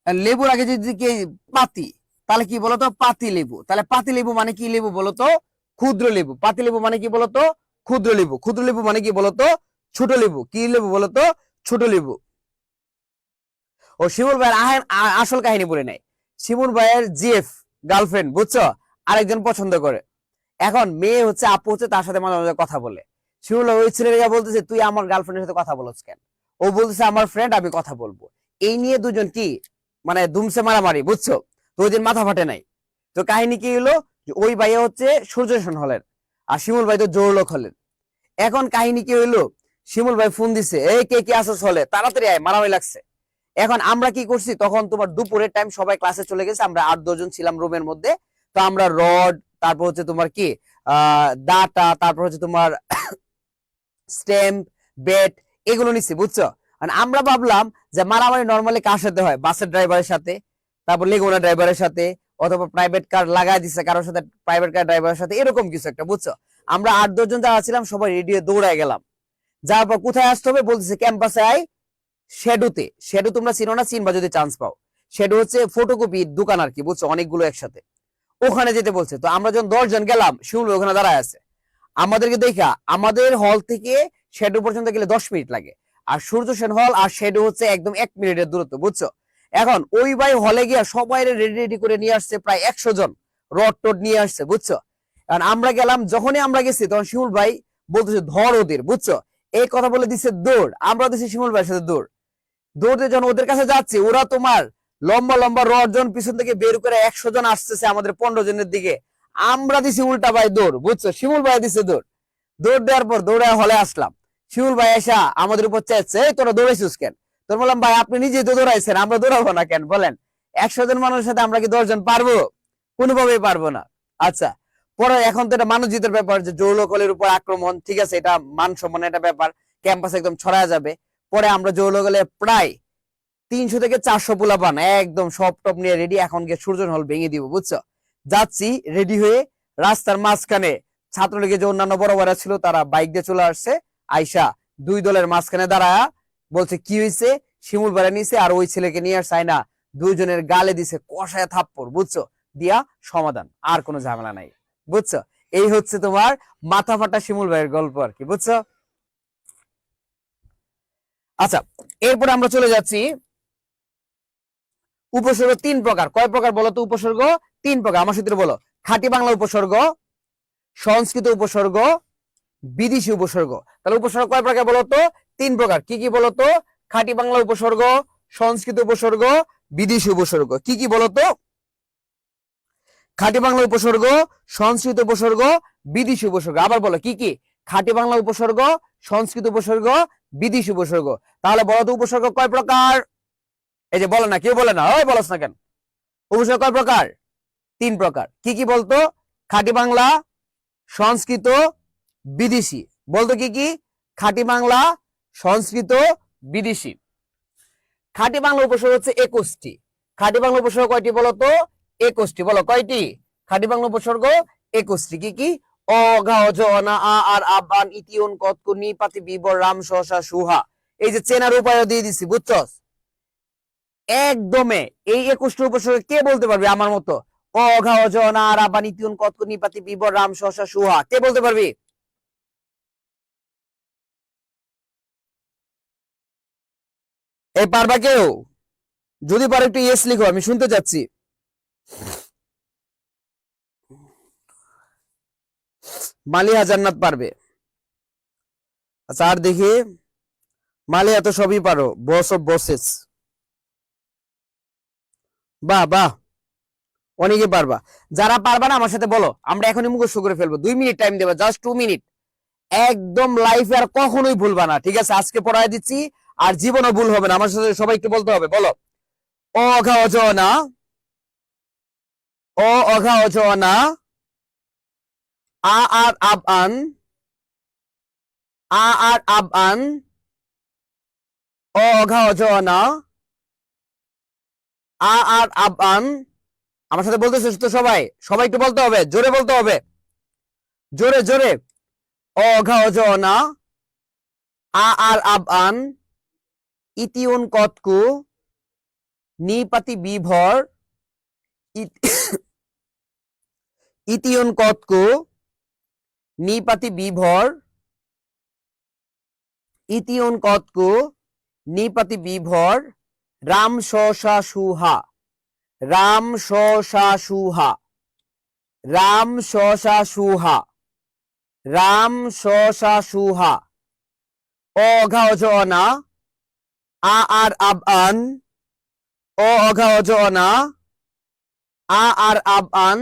লেবুর আগে যদি কি পাতি, তাহলে কি বলতো? পাতি লেবু। তাহলে পাতি লেবু মানে কি লেবু বলতো? ক্ষুদ্র লেবু। পাতি লেবু মানে কি বলতো? ক্ষুদ্র লেবু। ক্ষুদ্র লেবু মানে কি বলতো? ছোট লেবু। কি লেবু বলতো? ছোট লেবু। ও শিমুল ভাইয়ের আসল কাহিনী বলে নাই। শিমুল ভাইয়ের জিএফ গার্লফ্রেন্ড, বুঝছো, আরেকজন পছন্দ করে। এখন মেয়ে হচ্ছে, আপু হচ্ছে, তার সাথে মাঝে মাঝে কথা বলে। শিমুল ভাই ওই ছেলেটা বলতেছে তুই আমার গার্লফ্রেন্ডের সাথে কথা বলছ কেন? ও বলতেছে আমার ফ্রেন্ড, আমি কথা বলবো। এই নিয়ে দুজন কি মানে দুমসে মারামারি, বুঝছো? তো ওই দিন মাথা ফাটে নাই। তো কাহিনী কি হলো, ওই ভাইয়া হচ্ছে সূর্যসেন হলের, আর শিমুল ভাই তো জোরলোক হলেন। এখন কাহিনী কি হইলো, শিমুল ভাই ফোন দিছে, এই কে কে আসছ হলে, তাড়াতাড়ি আয়, মারামারি লাগছে। এখন আমরা কি করছি, তখন তোমার দুপুরের টাইম, সবাই ক্লাসে চলে গেছে, আমরা 8-10 জন ছিলাম রুমের মধ্যে। তো আমরা রড, তারপর হচ্ছে তোমার কি দাটা, তারপর হচ্ছে তোমার স্ট্যাম্প, বেট, এগুলো নিছি, বুঝছো? মানে আমরা ভাবলাম যে মারামারি নর্মালি কার সাথে হয়, বাসের ড্রাইভারের সাথে, তারপর লেগুনা ড্রাইভারের সাথে, অথবা প্রাইভেট কার লাগাই দিচ্ছে কারোর সাথে, প্রাইভেট কার ড্রাইভারের সাথে, এরকম কিছু একটা, বুঝছো? আমরা 8-10 জন যারা ছিলাম সবাই রেডি হয়ে দৌড়ায় গেলাম। যাওয়ার পর কোথায় আসতে হবে বলতেছে ক্যাম্পাসে আয়, শ্যাডোতে। শ্যাডো তোমরা চিনো না? চিনবা যদি চান্স পাও। শ্যাডো হচ্ছে ফটোকপি দোকান আর কি, বুঝছো, অনেকগুলো একসাথে। ওখানে যেতে বলছে। তো আমরা যখন 10 জন গেলাম, শিমুল ওখানে দাঁড়ায় আছে। আমাদেরকে দেখা, আমাদের হল থেকে শ্যাডো পর্যন্ত গেলে 10 মিনিট লাগে। আর সূর্য সেন হল আর শ্যাডো হচ্ছে একদম 1 মিনিটের দূরত্ব, বুঝছো? এখন ওই ভাই হলে গিয়া সবাই রেডি রেডি করে নিয়ে আসছে, প্রায় 100 জন রড টড নিয়ে আসছে, বুঝছো? কারণ আমরা গেলাম, যখনই আমরা গেছি তখন শিমুল ভাই বলতেছে ধর ওদের, বুঝছো? এই কথা বলে দিচ্ছে দৌড়, আমরা দিচ্ছি শিমুল ভাইয়ের সাথে দৌড়। দৌড়তে যখন ওদের কাছে যাচ্ছে, ওরা তোমার লম্বা লম্বা রড জন পিছন থেকে বের করে 100 জন আসতেছে আমাদের 15 জনের দিকে। আমরা দিছি উল্টা ভাই দৌড়, বুঝছো? শিমুল ভাই দিছে দৌড়। দৌড় দেওয়ার পর দৌড়ায় হলে আসলাম। শিমুল ভাই এসা আমাদের উপর চাইছে, এই তোরা দৌড়াইছিস কেন? তোর বললাম ভাই আপনি নিজেই তো দৌড়াইছেন, আমরা দৌড়াবো না কেন বলেন? 100 জন মানুষের সাথে আমরা কি 10 জন পারবো? কোনোভাবেই পারবো না। আচ্ছা, পরে এখন তো এটা মানুষ জিতের ব্যাপার, যে জৌলকলের উপর আক্রমণ, ঠিক আছে, এটা মান সম্মানের একটা ব্যাপার, ক্যাম্পাস একদম ছড়ায় যাবে। পরে আমরা জৌলকলে প্রায় 300 থেকে 400 পোলাপান একদম সব টপ নিয়ে রেডি, এখন গিয়ে সূর্যন হল ভেঙে দিব, বুঝছো? যাচ্ছি রেডি হয়ে, রাস্তার মাঝখানে ছাত্রলীগের যে অন্যান্য বড় বড় ছিল তারা বাইক দিয়ে চলে আসছে। আইসা দুই দলের মাঝখানে দাঁড়ায়া বলছে কি হয়েছে, শিমুল ভাড়া নিছে আর ওই ছেলেকে নিয়ে আসছে না, দুইজনের গালে দিছে কষায় থাপ্পড়, বুঝছো? দিয়া সমাধান, আর কোনো ঝামেলা নাই, বুঝছো? এই হচ্ছে তোমার মাথা ফাটা শিমুল ভাইয়ের গল্প আর কি, বুঝছো? আচ্ছা, এরপরে আমরা চলে যাচ্ছি উপসর্গ 3 প্রকার। কয় প্রকার বলো তো উপসর্গ? 3 প্রকার। আমার সূত্রে বলো, খাঁটি বাংলা উপসর্গ, সংস্কৃত উপসর্গ, বিদেশি উপসর্গ। তাহলে উপসর্গ কয় প্রকার বলো তো? 3 প্রকার। কি কি বলো তো? খাঁটি বাংলা উপসর্গ, সংস্কৃত উপসর্গ, বিদেশি উপসর্গ। কি কি বলো তো? খাঁটি বাংলা উপসর্গ, সংস্কৃত উপসর্গ, বিদেশি উপসর্গ। আবার বলো কি কি? খাঁটি বাংলা উপসর্গ, সংস্কৃত উপসর্গ, বিদেশি উপসর্গ। তাহলে বলো তো উপসর্গ কয় প্রকার? এই যে বলে না, কেউ বলে না, ওই বলস না কেন? উপসর্গ কয় প্রকার? 3 প্রকার। কি কি বলতো? খাঁটি বাংলা, সংস্কৃত, বিদেশি। বলতো কি কি? খাঁটি বাংলা, সংস্কৃত, বিদেশি। খাঁটি বাংলা উপসর্গ হচ্ছে 21টি। খাঁটি বাংলা উপসর্গ কয়টি বলতো? 21টি। বলো কয়টি? খাঁটি বাংলা উপসর্গ 21টি। কি কি? অ, ঘা, জ, না, আ, আর, আবান, ইতিউন, কতকু, নি, পাতি, বিবর, রাম, সহসা, সুহা। এই যে চেনার উপায় দিয়ে দিছি, বুঝছস? একদমে এই 21টি উপসর্গ কে বলতে পারবে আমার মতো? অ, ঘা, জ, না, আর, আবান, ইতিউন, কতকু, নি, পাতি, বিবর, রাম, সহসা, সুহা। কে বলতে পারবি? এই পারবা কেউ? যদি পারো একটু ইয়েস লিখো, আমি শুনতে চাচ্ছি। মালিহা জান্নাত পারবে। আচ্ছা আর দেখি, মালিহা তো সবই পারো, বস অফ বসেস। বাহ বাহ, অনেকে পারবা। যারা পারবা না আমার সাথে বলো, আমরা এখনই মুখস্থ করে ফেলবো। 2 মিনিট টাইম দেবা, জাস্ট 2 মিনিট। একদম লাইফে আর কখনোই ভুলবা না, ঠিক আছে? আজকে পড়ায় দিচ্ছি, আর জীবনও ভুল হবে না। আমার সাথে সবাই একটু বলতে হবে, বলো। অ অঘা অজনা, অ অঘা অজনা, আ আর আব আন, আ আর আব আন, অ অঘা অজনা, আ আর আব আন। আমার সাথে বলতেছে তো সবাই, সবাই একটু বলতে হবে, জোরে বলতে হবে, জোরে জোরে। অ অঘা অজনা, আ আর আব আন, ইতিউন কতকু, নিপাতি বিভর, ইতিউন কতকু, নিপাতি বিভর, ইতিউন কতকু, নিপাতি বিভর, রাম শশা সুহা, রাম শশা সুহা, রাম শশা সুহা, রাম শশা সুহা। অ অঘা অজনা, আ আর আব আন, অ অঘা অজনা, আ আর আব আন,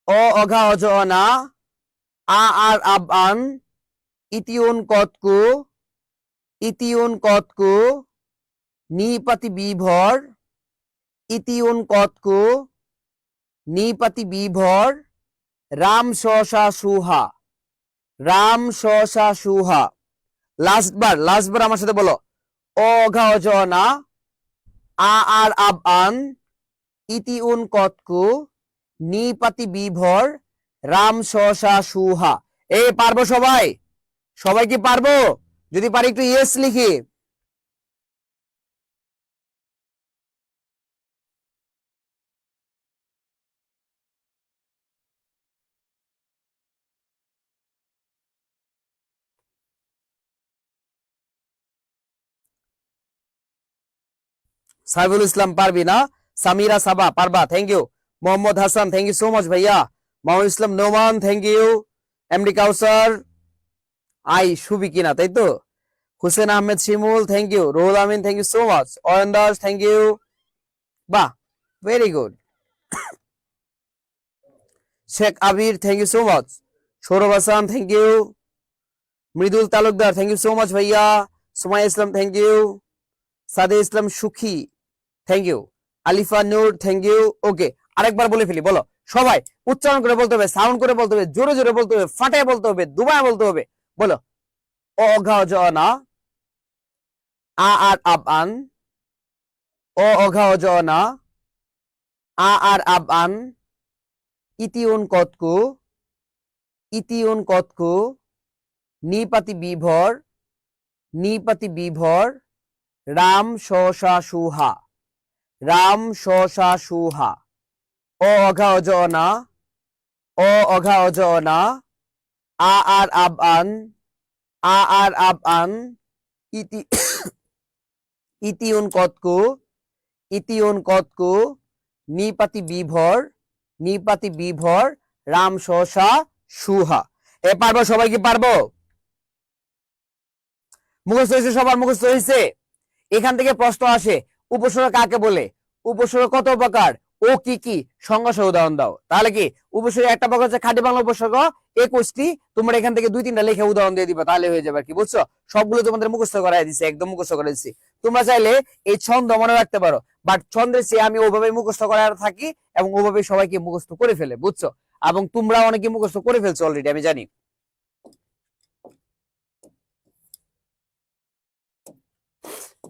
অ অঘা অজনা, আ আর আব আন, ইতিউন কতকু, ইতিউন কতকু, নিপাতি বিভর, ইতিউন কতকু, নিপাতি বিভর, রাম শশা সুহা, রাম শশা সুহা। লাস্ট বার আমার সাথে বলো। অ অঘা অজনা, আ আর আব আন, ইতিউন কতকু, নিপাতি বিভর, রাম শশা সুহা। এ পারবো সবাই? সবাই কি পারবো? যদি পারি একটু ইয়েস লিখি। সাইফুল ইসলাম পারবি না? সামিরা সাবা পারবা, thank you. Mohammad Hasan, thank you so much ভাইয়া। Mahmud Islam Noman, thank you. MD Kawsar, আই সুবি কিনা, তাই তো? Hossain Ahmed Shimul, thank you. Ruhul Amin, thank you so much. Ayan Das, thank you. বাহ, very good. Sheikh Abir, thank you so much. Sourav Hasan, thank you. Mridul Talukdar, thank you so much ভাইয়া। Sumaiya Islam, thank you. Sade Islam Sukhi, thank you. Alifa Noor, thank you. Okay, আরেকবার বলে ফেলি, বলো সবাই। উচ্চারণ করে বলতে হবে, সাউন্ড করে বলতে হবে, জোরে জোরে বলতে হবে, ফাটায় বলতে হবে, দুবায় বলতে হবে। বলো। অঘা অজনা, আ আর আব আন, অ অঘা অজনা, আ আর আব আন, ইতিউন কতকু, ইতিউন কতকু, নিপাতি বিভর, নিপাতি বিভর, রাম শশা সুহা, রাম শশা সুহা। অ অঘা অজনা, অ অঘা অজনা, আ আর আব আন, আ আর আব আন, ইতি ইতিউন কতকু, ইতিউন কতকু, নিপাতি বিভর, নিপাতি বিভর, রাম শশা সুহা। এ পারবো? সবাই কি পারবো? মুখস্থ হয়েছে? সবার মুখস্থ হয়েছে? এখান থেকে প্রশ্ন আসে, উপসর্গ কাকে বলে, উপসর্গ কত প্রকার, ও কি কি, সংজ্ঞা সহ উদাহরণ দাও। তাহলে কি উপসর্গ একটা প্রকার হচ্ছে খাঁটি বাংলা উপসর্গ, 21টি। তোমরা এখান থেকে 2-3টা লেখে উদাহরণ দিয়ে দিবা, তাহলে হয়ে যাবে। কি বুঝছো? সবগুলো তোমাদের মুখস্থ করাই দিছে, একদম মুখস্থ করে দিচ্ছি। তোমরা চাইলে এই ছন্দ মনে রাখতে পারো, বাট ছন্দের চেয়ে আমি ওভাবে মুখস্থ করার থাকি, এবং ওভাবে সবাইকে মুখস্থ করে ফেলে, বুঝছো? এবং তোমরা অনেকে মুখস্থ করে ফেলছো অলরেডি, আমি জানি।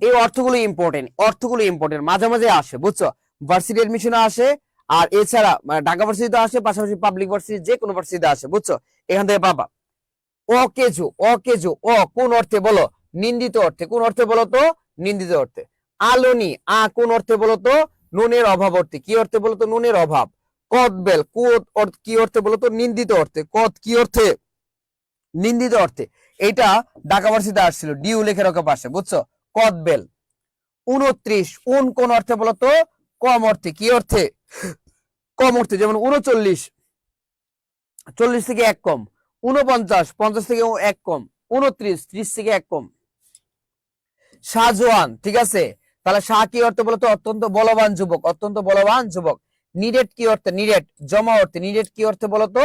এই অর্থগুলো ইম্পর্টেন্ট, অর্থগুলো ইম্পর্টেন্ট, মাঝে মাঝে আসে, বুঝছো? ভার্সিটি এডমিশনে আসে, আর এছাড়া ঢাকা ভার্সিটিতে আসে, পাশাপাশি পাবলিক ভার্সিটি যে কোনো ভার্সিটিতে আসে, বুঝছো? এখান থেকে পাবা। অকেজো, অকেজো, অ কোন অর্থে বলো? নিন্দিত অর্থে। কোন অর্থে বলো তো? নিন্দিত অর্থে। আলোনি, আ কোন অর্থে বলো তো? নুনের অভাব অর্থে। কি অর্থে বলো তো? নুনের অভাব। কদবেল, কি অর্থে বলো তো? নিন্দিত অর্থে। কদ কি অর্থে? নিন্দিত অর্থে। এটা ঢাকা ভার্সিটিতে আসছিল, ডিউ লেখে রাখা পাশে, বুঝছো? কদবেল। 29, উন কোন অর্থে বলতো? কম অর্থে। কি অর্থে? কম অর্থে। যেমন 39, 40 থেকে 1 কম। 49, 50 থেকে 1 কম। 29, 30 থেকে 1 কম। সাজওয়ান, ঠিক আছে? তাহলে শাহ কি অর্থে বলতো? অত্যন্ত বলবান যুবক, অত্যন্ত বলবান যুবক। নিডেড কি অর্থে? নিডেড জমা অর্থে। নিডেড কি অর্থে বলতো?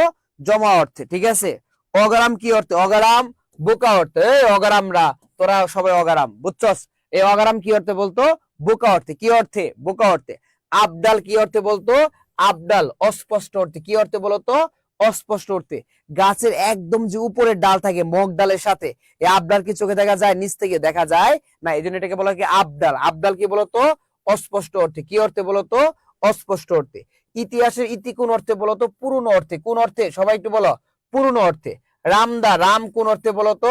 জমা অর্থে, ঠিক আছে। অগারাম কি অর্থে? অগারাম বোকা অর্থে। এই অগারামরা, তোরা সবাই অগারাম, বুঝছস? এই অগারাম কি অর্থে বলতো? বোকা অর্থে। কি অর্থে? বোকা অর্থে। আবডাল কি অর্থে বলতো? আবডাল অস্পষ্ট অর্থে। কি অর্থে বলতো? অস্পষ্ট অর্থে। গাছের একদম যে উপরের ডাল থাকে মগ ডালের সাথে, এই আবডাল কি চোখে দেখা যায়? নিচ থেকে দেখা যায় না, এই জন্য এটাকে বলা হয় কি আবডাল। আবডাল কি বলতো? অস্পষ্ট অর্থে। কি অর্থে বলতো? অস্পষ্ট অর্থে। ইতিহাসের ইতি কোন অর্থে বলতো? পুরনো অর্থে। কোন অর্থে? সবাই একটু বলো। পুরনো অর্থে। রামদা, রাম কোন অর্থে বলতো?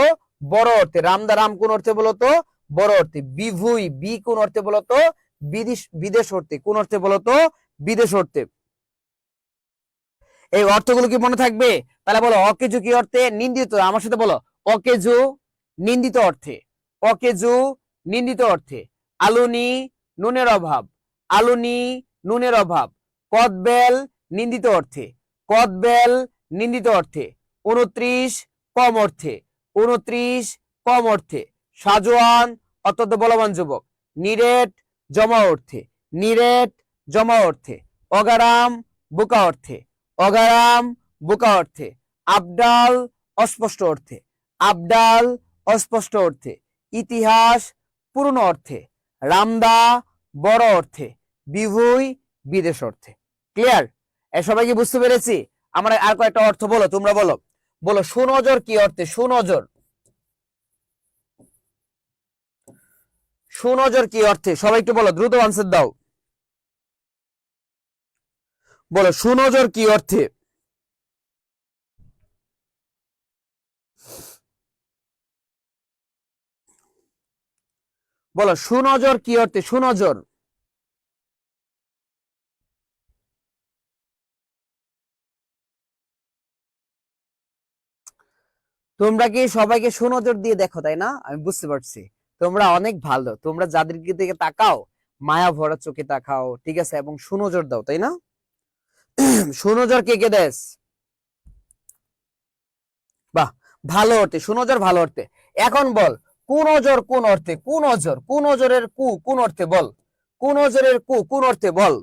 বড় অর্থে। রামদা, রাম কোন অর্থে বলতো? বড় অর্থে। বিভুই, বি কোন অর্থে বলতো? বিদেশ, বিদেশ অর্থে। কোন অর্থে বলতো? বিদেশ অর্থে। এই অর্থগুলো কি মনে থাকবে? তাহলে বলো, অকেজু কি অর্থে? নিন্দিত। আমার সাথে বলো, অকেজু নিন্দিত অর্থে। অকেজু নিন্দিত অর্থে। আলুনি নুনের অভাব। আলুনি নুনের অভাব। কদবেল নিন্দিত অর্থে। কদবেল নিন্দিত অর্থে। 29 কম অর্থে। 29 কম অর্থে। সাজোয়ান অত্যন্ত বলবান যুবক। নিরেট জমা অর্থে। নিরেট জমা অর্থে। অগারাম বোকা অর্থে। অগারাম বোকা অর্থে। আবডাল অস্পষ্ট অর্থে। আবডাল অস্পষ্ট অর্থে। ইতিহাস পুরনো অর্থে। রামদা বড় অর্থে। বিভুই বিদেশ অর্থে। ক্লিয়ার? এ সবাই কি বুঝতে পেরেছি? আমরা আর কয়েকটা অর্থ বলো, তোমরা বলো। বলো, সুনজর কি অর্থে? সুনজর। সুনজর কি অর্থে? সবাই একটু বলো, দ্রুত আনসার দাও। বলো, সুনজর কি অর্থে? বলো, সুনজর কি অর্থে? সুনজর। তোমরা কি সবাইকে সুনজর দিয়ে দেখো, তাই না? আমি বুঝতে পারছি তোমরা অনেক ভালো। তোমরা যাদের দিকে তাকাও মায়া ভরা চোখে তাকাও, ঠিক আছে, এবং সুনজর দাও, তাই না? সুনজর কে কে দেশ? বাহ, ভালো অর্থে। সুনজর ভালো অর্থে। এখন বল, কুনজর কোন অর্থে? কুনজর, কুনজরের কু কোন অর্থে বল? কুনজরের কু কোন অর্থে বল?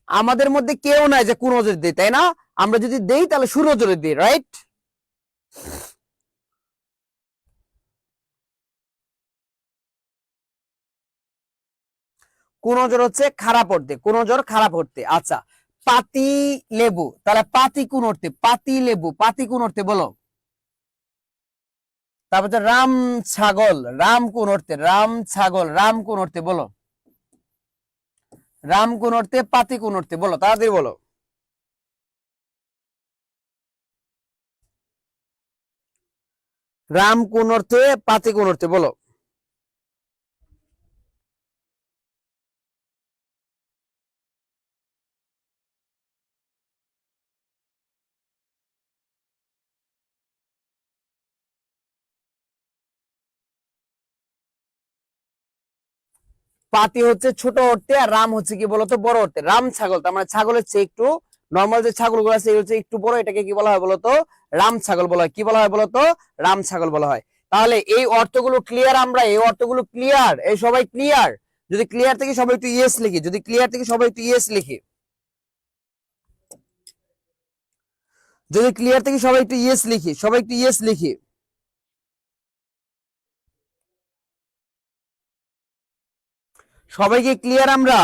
আমাদের মধ্যে কেউ নাই যে কুনজর দেই, তাই না? আমরা যদি দেই তাহলে সুনজরে দিই, রাইট? কুনজর হচ্ছে খারাপ অর্থে। কুনজর খারাপ অর্থে। আচ্ছা, পাতি লেবু, তাহলে পাতি কোন অর্থে? পাতি লেবু, পাতি কোন অর্থে বলো? তারপর হচ্ছে রাম ছাগল, রাম কোন অর্থে? রাম ছাগল, রাম কোন অর্থে বলো? রাম কোন অর্থে? পাতি কোন অর্থে বলো? তাড়াতাড়ি বলো। রাম কোন অর্থে? পাতি কোন অর্থে বলো? পাতি হচ্ছে ছোট অর্থে, আর রাম হচ্ছে কি বলতো? বড় অর্থে। রাম ছাগল, তার মানে ছাগলের চেয়ে একটু নর্মাল যে ছাগলগুলো আছে হচ্ছে একটু বড়, এটাকে কি বলা হয় বলতো? রাম ছাগল বলা হয়। কি বলা হয় বলতো? রাম ছাগল বলা হয়। তাহলে এই অর্থগুলো ক্লিয়ার? আমরা এই অর্থগুলো ক্লিয়ার? এই সবাই ক্লিয়ার? যদি ক্লিয়ার থেকে সবাই একটু ইয়েস লিখি। যদি ক্লিয়ার থেকে সবাই একটু ইয়েস লিখি। যদি ক্লিয়ার থেকে সবাই একটু ইয়েস লিখি। সবাই একটু ইয়েস লিখি। সবাইকে ক্লিয়ার আমরা?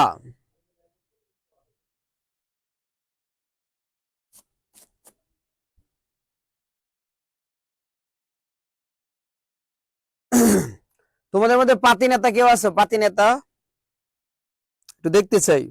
তোমাদের মধ্যে পাতি নেতা কেউ আছে? পাতি নেতা একটু দেখতে চাই।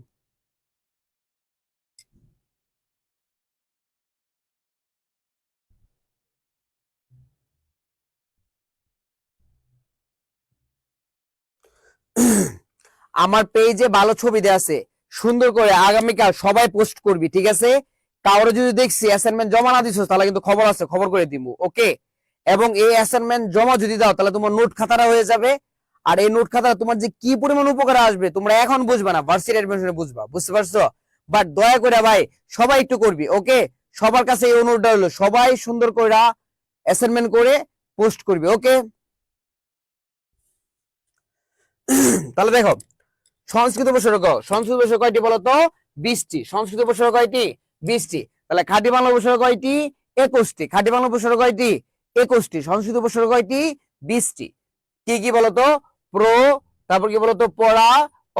আমার পেজে ভালো ছবি দেয়া আছে, সুন্দর করে আগামীকাল সবাই পোস্ট করবি, ঠিক আছে? কাউরে যদি দেখছি অ্যাসাইনমেন্ট জমা না দিছো তাহলে কিন্তু খবর আছে, খবর করে দিব, ওকে? এবং এই অ্যাসাইনমেন্ট জমা যদি দাও তাহলে তোমার নোট খাতাটা হয়ে যাবে। আর এই নোট খাতা তোমার যে কি পরিমাণ উপকার আসবে তোমরা এখন বুঝবা না, ভার্সিটি অ্যাডমিশনে বুঝবা, বুঝতে পারছো? বাট দয়া করে ভাই সবাই একটু করবি, ওকে? সবার কাছে এই অনুরোধটা হলো, সবাই সুন্দর করে অ্যাসাইনমেন্ট করে পোস্ট করবি, ওকে? তাহলে দেখো সংস্কৃত উপসর্গ, সংস্কৃত উপসর্গ কয়টি বলতো? 20টি। সংস্কৃত উপসর্গ কয়টি? 20টি। তাহলে খাঁটি বাংলা উপসর্গ কয়টি? 21টি। খাঁটি বাংলা উপসর্গ কয়টি? 21টি। সংস্কৃত উপসর্গ কয়টি? 20টি। কি কি বলতো? প্র, তারপর কি বলতো? পড়া,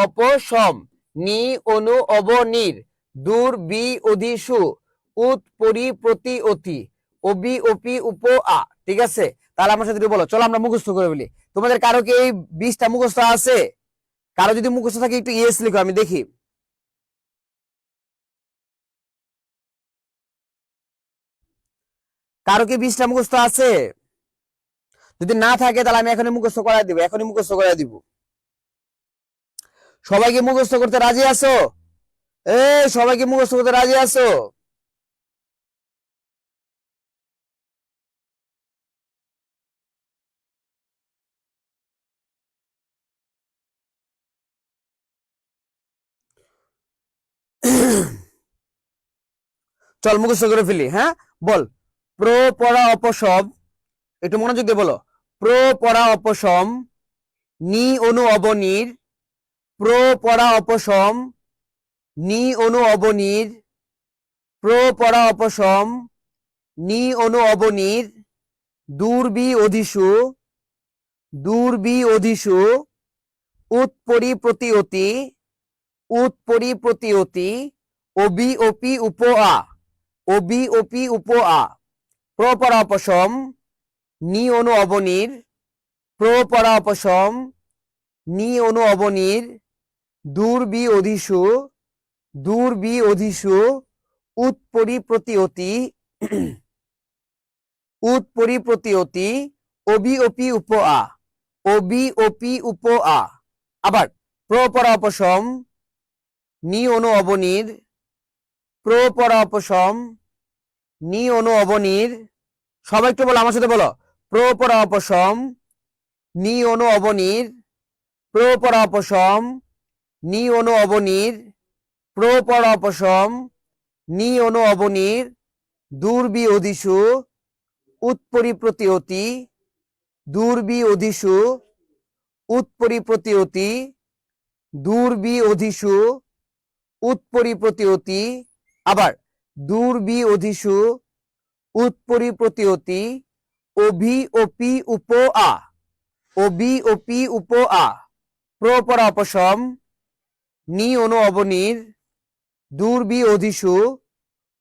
অপশম, নি, অনু, অবনির, দূর, বি, অধি, সু, উত, পরি, প্রতি, অতি, অবি, অপি, উপ, আ। ঠিক আছে, তাহলে আমার সাথে একটু বলো, চলো আমরা মুখস্থ করে বলি। তোমাদের কারো কি এই 20টা মুখস্থ আছে? কারো যদি মুখস্থ থাকে একটু ইয়েস লিখো, আমি দেখি। কারো কি 20টা মুখস্থ আছে? যদি না থাকে তাহলে আমি এখনই মুখস্থ করাই দিব, এখনই মুখস্থ করাই দিব। সবাইকে মুখস্থ করতে রাজি আছো? এ, সবাইকে মুখস্থ করতে রাজি আছো? চল মুখস্থ করে ফেলি, হ্যাঁ? বল। প্র, পড়া, অপশম, একটু মনোযোগ দিয়ে বলো। প্র, পড়া, অপশম, নি, অনু, অবনির, প্র, পড়া, অপশম, নি, অনু, অবনির, প্র, পড়া, অপশম, নি, অনু, অবনির, দূর, বি, অধিসু, দূর, বি, অধিসু, উৎপরি, প্রতি, অতি, উৎপরি, প্রতি, অতি, অবি, অপি, উপ, আ, অবি, অপি, উপ, আ, প্র, পড়া, অপশম, নি, অনু, অবনির, প্র, পড়া, অপশম, নি, অনু, অবনির, দূর, বি, অধিসু, দূর, বি, অধিসু, উৎপরি, প্রতি, অতি, উৎপরি, প্রতি, অতি, অবি, অপি, উপ, আ, অবি, অপি, উপ, আ। আবার প্র, পড়া, অপশম, নি, অনু, অবনির, প্র, পড়া, অপশম, নি, অনু, অবনির, সবাই একটু বলো, আমার সাথে বলো। প্র, পড়া, অপশম, নি, অনু, অবনির, প্র, পড়া, অপশম, নি, অনু, অবনির, প্র, পড়া, অপশম, নি, অনু, অবনির, দূর, বি, অধিসু, উৎপরি, প্রতি, অতি, দূর, বি, অধিসু, উৎপরি, প্রতি, অতি, দূর, বি, অধিসু, উৎপরি, প্রতি, অতি, আবার দূর, বি, অধিসু, উৎপরি, প্রতি, অতি, অভি, অপি, উপ, আ, অবি, অপি, উপ, আ, প্র, পড়া, অপশম, নি, অনু, অবনির, দূর, বি, অধিসু,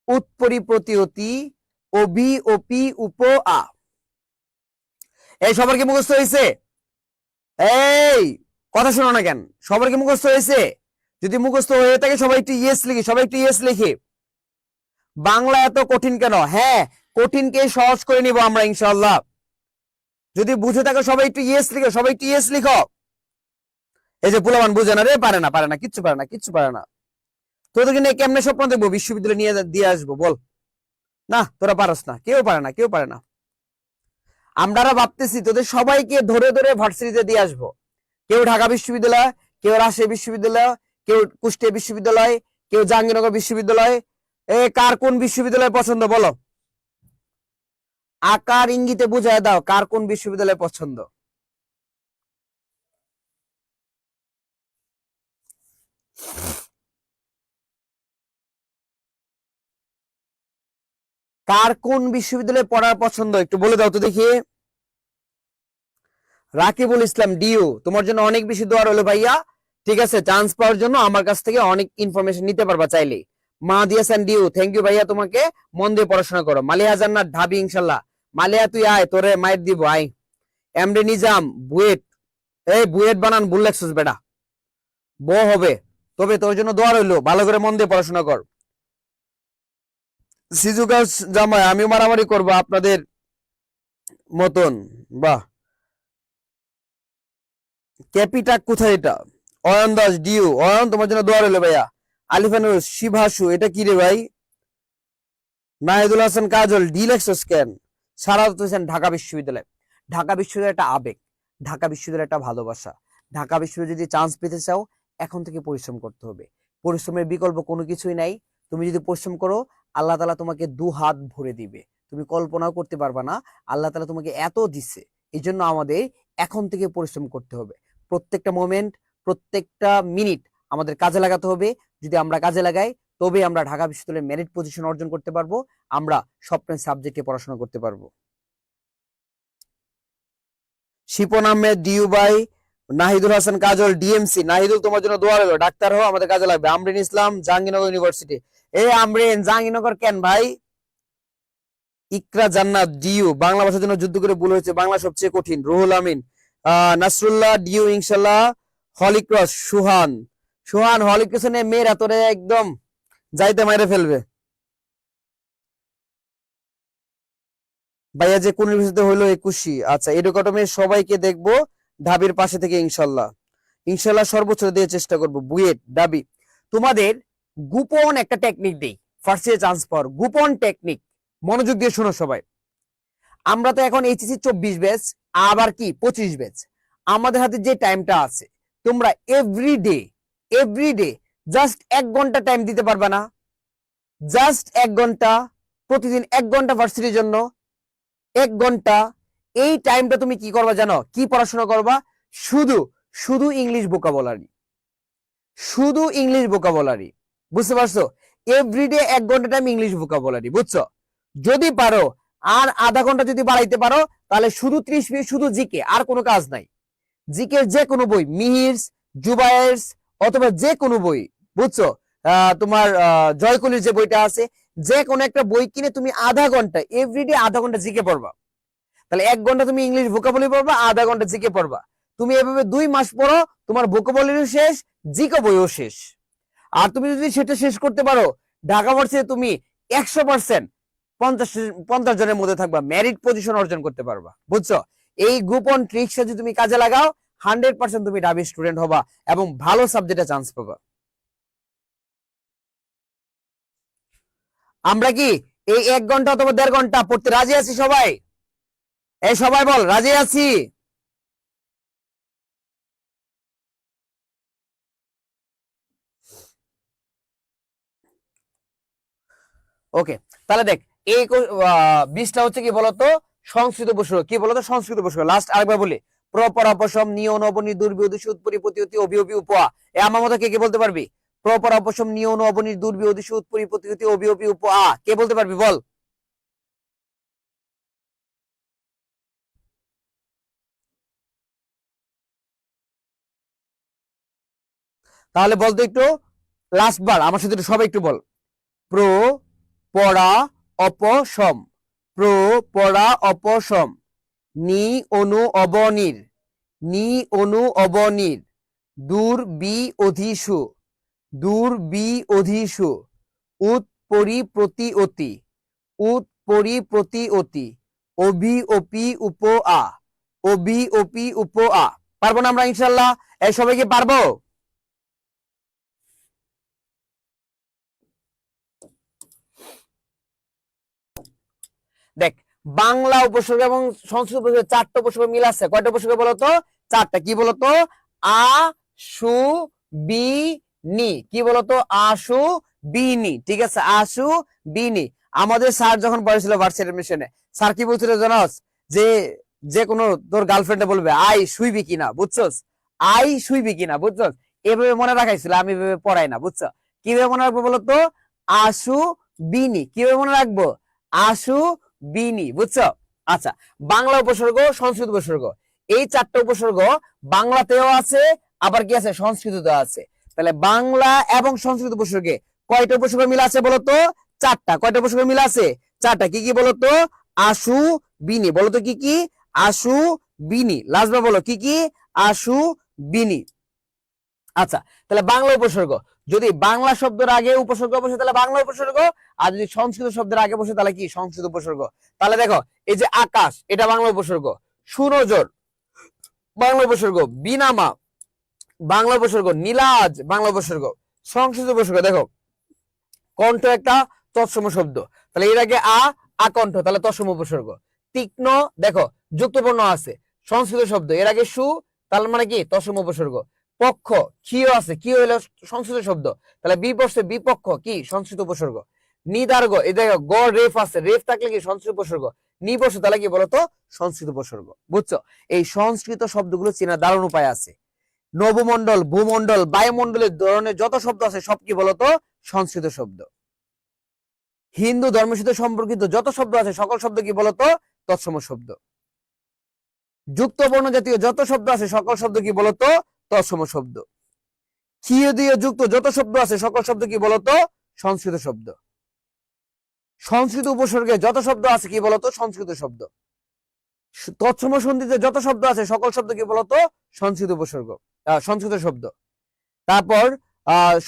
উৎপরি, প্রতি, অতি, অবি, অপি, উপ, আ। এই সবার কি মুখস্থ হয়েছে? এই কথা শোনো না কেন? সবার কি মুখস্থ হয়েছে? যদি মুখস্থ হয়ে থাকে সবাই একটু ইয়েস লিখি, সবাই একটু ইয়েস লিখি। বাংলা এত কঠিন কেন? হ্যাঁ, কঠিনকে সহজ করে নিব আমরা ইনশাআল্লাহ। যদি বুঝে থাকো সবাই একটু ইয়েস লিখো, সবাই একটু ইয়েস লিখো। এই যে পোলাপান বুঝে না রে, পারে না, পারে না, কিচ্ছু পারে না, কিচ্ছু পারে না। তোদেরকে নিয়ে কেমনে স্বপ্ন দেখবো বিশ্ববিদ্যালয়ে নিয়ে দিয়ে আসবো বল? না, তোরা পারস না, কেউ পারে না, কেউ পারে না। আমরা ভাবতেছি তোদের সবাইকে ধরে ধরে ভার্সিটিতে দিয়ে আসবো। কেউ ঢাকা বিশ্ববিদ্যালয়, কেউ রাজশাহী বিশ্ববিদ্যালয়, কেউ কুষ্টিয়া বিশ্ববিদ্যালয়, কেউ জাহাঙ্গীরনগর বিশ্ববিদ্যালয়। কার কোন বিশ্ববিদ্যালয় পছন্দ বলো? আকার ইঙ্গিতে বুঝায় দাও কার কোন বিশ্ববিদ্যালয় পছন্দ। কার কোন বিশ্ববিদ্যালয়ে পড়ার পছন্দ একটু বলে দাও তো দেখি। রাকিবুল ইসলাম ডিউ, তোমার জন্য অনেক বেশি দোয়া রইলো ভাইয়া। ঠিক আছে, চান্স পাওয়ার জন্য আমার কাছ থেকে অনেক ইনফরমেশন নিতে পারবা চাইলে। মাহাদি হাসান ডিউ, থ্যাংক ইউ ভাইয়া, তোমাকে মন দিয়ে পড়াশোনা করো। মালিয়া জান্নাত ঢাবি, ইনশাল্লাহ। মালিয়া তুই আয়, তোরে মাইর দিব, আয়। এমডি নিজাম বুয়েট, এই বুয়েট বানান ভুল লেখছিস বেটা, ব হবে। তবে তোর জন্য দোয়া রইলো, ভালো করে মন দিয়ে পড়াশোনা কর। সিজুকাস জামাই, আমিও মারামারি করবো আপনাদের মতন। বাহ। ক্যাপিটাক কোথায় এটা? অয়ন দাস ডিউ, অয়ন তোমার জন্য দোয়া রইলো ভাইয়া। আলিফানুর শিভাসু, এটা কি রে ভাই? নাহিদুল হাসান কাজল ডিলেক্স স্ক্যান। সারাদত হোসেন ঢাকা বিশ্ববিদ্যালয়। ঢাকা বিশ্ববিদ্যালয় একটা আবেগ, ঢাকা বিশ্ববিদ্যালয় একটা ভালোবাসা। ঢাকা বিশ্ববিদ্যালয়ে যদি চান্স পেতে চাও এখন থেকে পরিশ্রম করতে হবে। পরিশ্রমের বিকল্প কোনো কিছুই নাই। তুমি যদি পরিশ্রম করো আল্লাহ তাআলা তোমাকে দু হাত ভরে দিবে, তুমি কল্পনাও করতে পারবা না। আল্লাহ তাআলা তোমাকে এত দিচ্ছে, এই জন্য আমাদের এখন থেকে পরিশ্রম করতে হবে। প্রত্যেকটা মোমেন্ট, প্রত্যেকটা মিনিট আমাদের কাজে লাগাতে হবে। যদি আমরা কাজে লাগাই তবে আমরা ঢাকা বিশ্ববিদ্যালয়ে মেরিট পজিশন অর্জন করতে পারবো, আমরা স্বপ্নের সাবজেক্টে পড়াশোনা করতে পারবো। শিপন আহমেদ, ডিউ বাই, নাহিদুল হাসান কাজল, ডিএমসি। নাহিদুল তোমার জন্য দোয়া রইলো, ডাক্তার হও, আমাদের কাজে লাগবে। আমরিন ইসলাম, জাহাঙ্গীরনগর ইউনিভার্সিটি। আমরিন, জাহাঙ্গীরনগর কেন ভাই? ইকরা জান্নাত, ডিউ, বাংলা ভাষার জন্য যুদ্ধ করে ভুল হয়েছে, বাংলা সবচেয়ে কঠিন। রুহুল আমিন, নাসরুল্লাহ, ডিউ ইনশাল্লাহ। হলিক্রস, সুহান, সুহান হলিক্রসে মেয়েরা তোরে একদম যাইতে মাইরে ফেলবে ভাইয়া। যে কোন ইউনিভার্সিটিতে হইলো 21। আচ্ছা, এডুকেটমে সবাইকে দেখবো ঢাবির পাশে থেকে ইনশাল্লাহ, ইনশাল্লাহ সর্বোচ্চ দিয়ে চেষ্টা করবো। বুয়েট, ডাবি। তোমাদের গোপন একটা টেকনিক দেই ফার্স্ট ইয়ার চান্স পাওয়ার, গোপন টেকনিক, মনোযোগ দিয়ে শোনো সবাই। আমরা তো এখন এইচএসসি 24 ব্যাচ, আবার কি 25 ব্যাচ। আমাদের হাতে যে টাইমটা আছে, তোমরা এভরিডে জাস্ট 1 ঘন্টা টাইম দিতে পারবে না? জাস্ট 1 ঘন্টা, প্রতিদিন 1 ঘন্টা ভার্সিটির জন্য, 1 ঘন্টা। এই টাইমটা তুমি কি করবা জানো? কি পড়াশোনা করবা? শুধু শুধু ইংলিশ ভোকাবুলারি, শুধু ইংলিশ ভোকাবুলারি, বুঝতে পারছো? এভরিডে 1 ঘন্টা টাইম ইংলিশ ভোকাবুলারি, বুঝছো? যদি পারো আর আধা ঘন্টা যদি বাড়াইতে পারো, তাহলে শুধু 30 মিনিট শুধু জিকে, আর কোনো কাজ নাই। জিকে যে কোনো বই, মিহিরস, জুবায়েরস অথবা যে কোনো বই, বুঝছো? তোমার জয়কুলির যে বইটা আছে, যে কোনো একটা বই কিনে তুমি আধা ঘন্টা, এভরিডে আধা ঘন্টা জিকে পড়বা। তাহলে 1 ঘন্টা তুমি ইংলিশ ভোকাবুলারি পড়বা, আধা ঘন্টা জিকে পড়বা। তুমি এভাবে 2 মাস পড়ো, তোমার ভোকাবুলারিও শেষ, জিকে বইও শেষ। আর তুমি যদি সেটা শেষ করতে পারো, ঢাকা ভার্সিটিতে তুমি 100% 50 জনের মধ্যে থাকবা, মেরিট পজিশন অর্জন করতে পারবা, বুঝছো? এই গোপন ট্রিক্সটা যদি তুমি কাজে লাগাও, 100% তুমি ঢাবি স্টুডেন্ট হবা এবং ভালো সাবজেক্টে চান্স পাবা। আমরা কি এই 1 ঘন্টা অথবা 1.5 ঘন্টা পড়তে রাজি আছি সবাই? এই সবাই বল, রাজি আছি? ওকে, তাহলে দেখ, এই 20টা হচ্ছে কি বলতো? সংস্কৃত উপসর্গ। কি বলতো? সংস্কৃত উপসর্গ। লাস্ট আরেকবার বলি, প্র, পরা, পশম, নিয়, নবনি, দুর্বি, উদ্দেশ্য, উৎপরি, প্রতিহতি, অভিঅপি, উপা। এ আমার মতো কে কে বলতে পারবি? প্র, পরা, পশম, নিয়, নবনি, দুর্বি, উদ্দেশ্য, উৎপরি, প্রতিহতি, অভিঅপি, উপা। কে বলতে পারবি বল? তাহলে বলতো একটু, লাস্ট বার আমার সাথে একটু সবাই একটু বল। প্র, পরা, অপশম, প্র, পরা, অপশম, নি, অনু, অবনির, নি, অনু, অবনির, দূর, বি, অধিশু, দূর, বি, অধিশু, উৎ, পরি, প্রতি, অতি, উৎ, পরি, প্রতি, অতি, অভি, অপি, উপ, আ, অভি, অপি, উপ, আ। পারবো না আমরা ইনশাল্লাহ? এই সবাইকে পারবো? দেখ, বাংলা উপসর্গ এবং সংস্কৃত উপসর্গ 4টা উপসর্গ মিল আছে। কয়টা উপসর্গ বলতো? 4টা। কি বলতো? আ, সু, বি, নি। কি বলতো? আশু, বিনি। ঠিক আছে, আশু, বিনি। আমাদের স্যার যখন পড়েছিল ভার্সিটি মিশনে, স্যার কি বলছিল জানোস? যে যে কোনো তোর গার্লফ্রেন্ডে বলবে আই শুইবি কিনা, বুঝছস? আই শুইবি কিনা, বুঝছস? এভাবে মনে রাখাইছিল, আমি এভাবে পড়াই না, বুঝছো? কিভাবে মনে রাখবো বলতো? আশু, বিনি। কিভাবে মনে রাখবো? আশু, বিনি, বুঝছো? আচ্ছা, বাংলা উপসর্গ, সংস্কৃত উপসর্গ, এই 4টা উপসর্গ বাংলাতেও আছে, আবার কি আছে? সংস্কৃততেও আছে। তাহলে বাংলা এবং সংস্কৃত উপসর্গে কয়টা উপসর্গ মিল আছে বলতো? 4টা। কয়টা উপসর্গ মিল আছে? 4টা। কি কি বলতো? আশু, বিনি। বলতো কি কি? আশু, বিনি। লাস্টবার বলো কি কি? আশু, বিনি। আচ্ছা, তাহলে বাংলা উপসর্গ, যদি বাংলা শব্দের আগে উপসর্গ বসে তাহলে বাংলা উপসর্গ, আর যদি সংস্কৃত শব্দের আগে বসে তাহলে কি? সংস্কৃত উপসর্গ। তাহলে দেখো, এই যে আকাশ, এটা বাংলা উপসর্গ। সুনজর, বাংলা উপসর্গ। বিনামা, বাংলা উপসর্গ। নীলাজ, বাংলা উপসর্গ। সংস্কৃত উপসর্গ দেখো, কণ্ঠ একটা তৎসম শব্দ, তাহলে এর আগে আকণ্ঠ, তাহলে তৎসম উপসর্গ। তীক্ষ্ণ, দেখো যুক্তবর্ণ আছে, সংস্কৃত শব্দ, এর আগে সু, তাহলে মানে কি? তৎসম উপসর্গ। পক্ষ, ক্ষীয় আছে, ক্ষীয় হলো সংস্কৃত শব্দ, তাহলে বিপক্ষে, বিপক্ষ কি? সংস্কৃত উপসর্গ। নিদার্ঘ, এই দেখো গ, রেফ আছে, রেফ থাকলে কি? সংস্কৃত উপসর্গ। নিবর্ষ, তাহলে কি বলতো? সংস্কৃত উপসর্গ, বুঝছো? এই সংস্কৃত শব্দগুলো চেনার দারুণ উপায় আছে। নবমণ্ডল, ভূমণ্ডল, বায়ুমণ্ডলের ধরনের যত শব্দ আছে সব কি বলতো? সংস্কৃত শব্দ। হিন্দু ধর্মের সাথে সম্পর্কিত যত শব্দ আছে সকল শব্দ কি বলতো? তৎসম শব্দ। যুক্ত বর্ণ জাতীয় যত শব্দ আছে সকল শব্দ কি বলতো? তৎসম শব্দ। ক্ষীয় দিয়ে যুক্ত যত শব্দ আছে সকল শব্দ কি বলতো? সংস্কৃত শব্দ। সংস্কৃত উপসর্গে যত শব্দ আছে কি বলতো? সংস্কৃত শব্দ। তৎসম সন্ধিতে যত শব্দ আছে সকল শব্দ কি বলতো? সংস্কৃত উপসর্গ, সংস্কৃত শব্দ। তারপর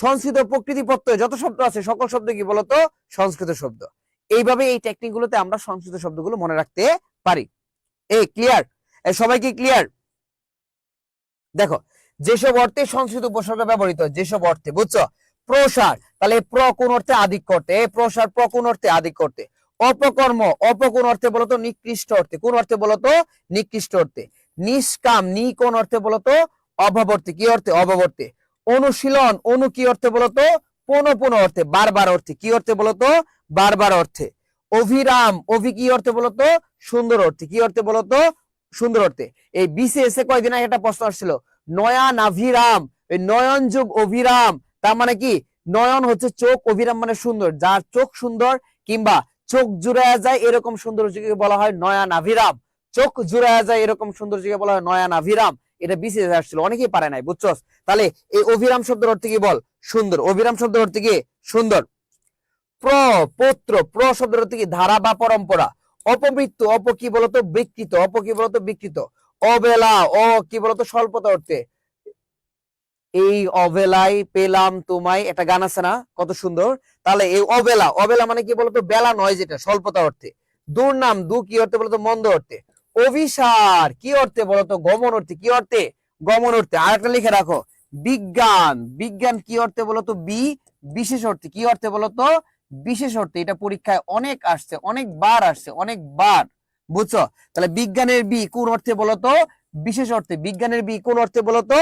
সংস্কৃত প্রকৃতি প্রত্যয় যত শব্দ আছে সকল শব্দ কি বলতো? সংস্কৃত শব্দ। এইভাবে এই টেকনিক গুলোতে আমরা সংস্কৃত শব্দগুলো মনে রাখতে পারি। ক্লিয়ার? সবাই কি ক্লিয়ার? দেখো, যেসব অর্থে সংস্কৃত উপসর্গ ব্যবহৃত, যেসব অর্থে, বুঝছো? প্রসার, তাহলে প্র কোন অর্থে? আদিক করতে। প্রসার প্র কোন অর্থে? আদিক করতে। অপকর্ম, অপ কোন অর্থে বলতো? নিকৃষ্ট অর্থে। কোন অর্থে বলতো? নিকৃষ্ট অর্থে। নিষ্কাম, নি কোন অর্থে বলতো? অভাব অর্থে। কি অর্থে? অভাব অর্থে। অনুশীলন, অনু কি অর্থে বলতো? পুনঃ অর্থে, বারবার অর্থে। কি অর্থে বলতো? বারবার অর্থে। অভিরাম, অভি কি অর্থে বলতো? সুন্দর অর্থে। কি অর্থে বলতো? সুন্দর অর্থে। এই বিসিএস এ কয়দিন আগে একটা প্রশ্ন আসছিল, নয়ন অভিরাম, নয়ন যোগ অভিরাম, তার মানে কি? নয়ন হচ্ছে চোখ, অভিরাম মানে সুন্দর। যার চোখ সুন্দর কিংবা চোখ জুড়ায়া যায় এরকম সৌন্দর্যকে বলা হয় নয়ন অভিরাম। চোখ জুড়ায়া যায় এরকম সৌন্দর্যকে বলা হয় নয়ন অভিরাম। এটা বিসিএস আসছিল, অনেকেই পারে নাই, বুঝছস? তাহলে এই অভিরাম শব্দের অর্থ কি বল? সুন্দর। অভিরাম শব্দের অর্থ কি? সুন্দর। পত্র, প্র শব্দের অর্থ কি? ধারা বা পরম্পরা। অপমৃত্যু, অপ কি বলতো? বিকৃত। অপ কি বলতো? বিকৃত। অবেলা, অ কি বলতো? স্বল্পতা অর্থে। এই অবেলায় পেলাম তোমায়, একটা গান আছে না, কত সুন্দর। তাহলে এই অবেলা, অবেলা মানে কি বলতো? বেলা নয়, যেটা স্বল্পতা অর্থে। দুর্নাম, দু কি অর্থে বলতো? মন্দ অর্থে। অভিসার কি অর্থে বলতো? গমন অর্থে। কি অর্থে? গমন অর্থে। আর একটা লিখে রাখো, বিজ্ঞান, বিজ্ঞান কি অর্থে বলতো? বিশেষ অর্থে। কি অর্থে বলতো? বিশেষ অর্থে। এটা পরীক্ষায় অনেক আসছে, অনেকবার আসছে, অনেকবার, বুঝছো? তাহলে বিজ্ঞানের বি কোন অর্থে বলতো? বিশেষ অর্থে। বিজ্ঞানের বি কোন অর্থে বলতো?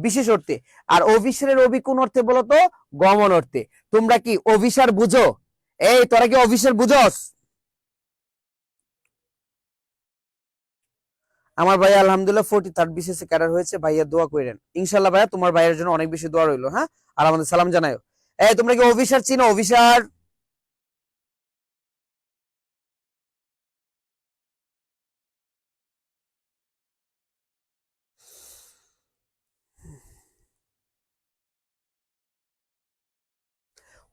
বিশেষ অর্থে। আর অভিসারের অভি কোন অর্থে বলতো? গমন অর্থে। তোমরা কি অভিসার বুঝো? তোরা কি অভিসার বুঝস? আমার ভাই আলহামদুলিল্লাহ 43rd বিসিএস ক্যাডার হয়েছে। ভাইয়া দোয়া করেন ইনশাআল্লাহ। ভাইয়া তোমার ভাইয়ের জন্য অনেক বেশি দোয়া রইলো, হ্যাঁ? আর আমাদের সালাম জানায়ো। তোমরা কি অভিসার চিনো? অভিসার?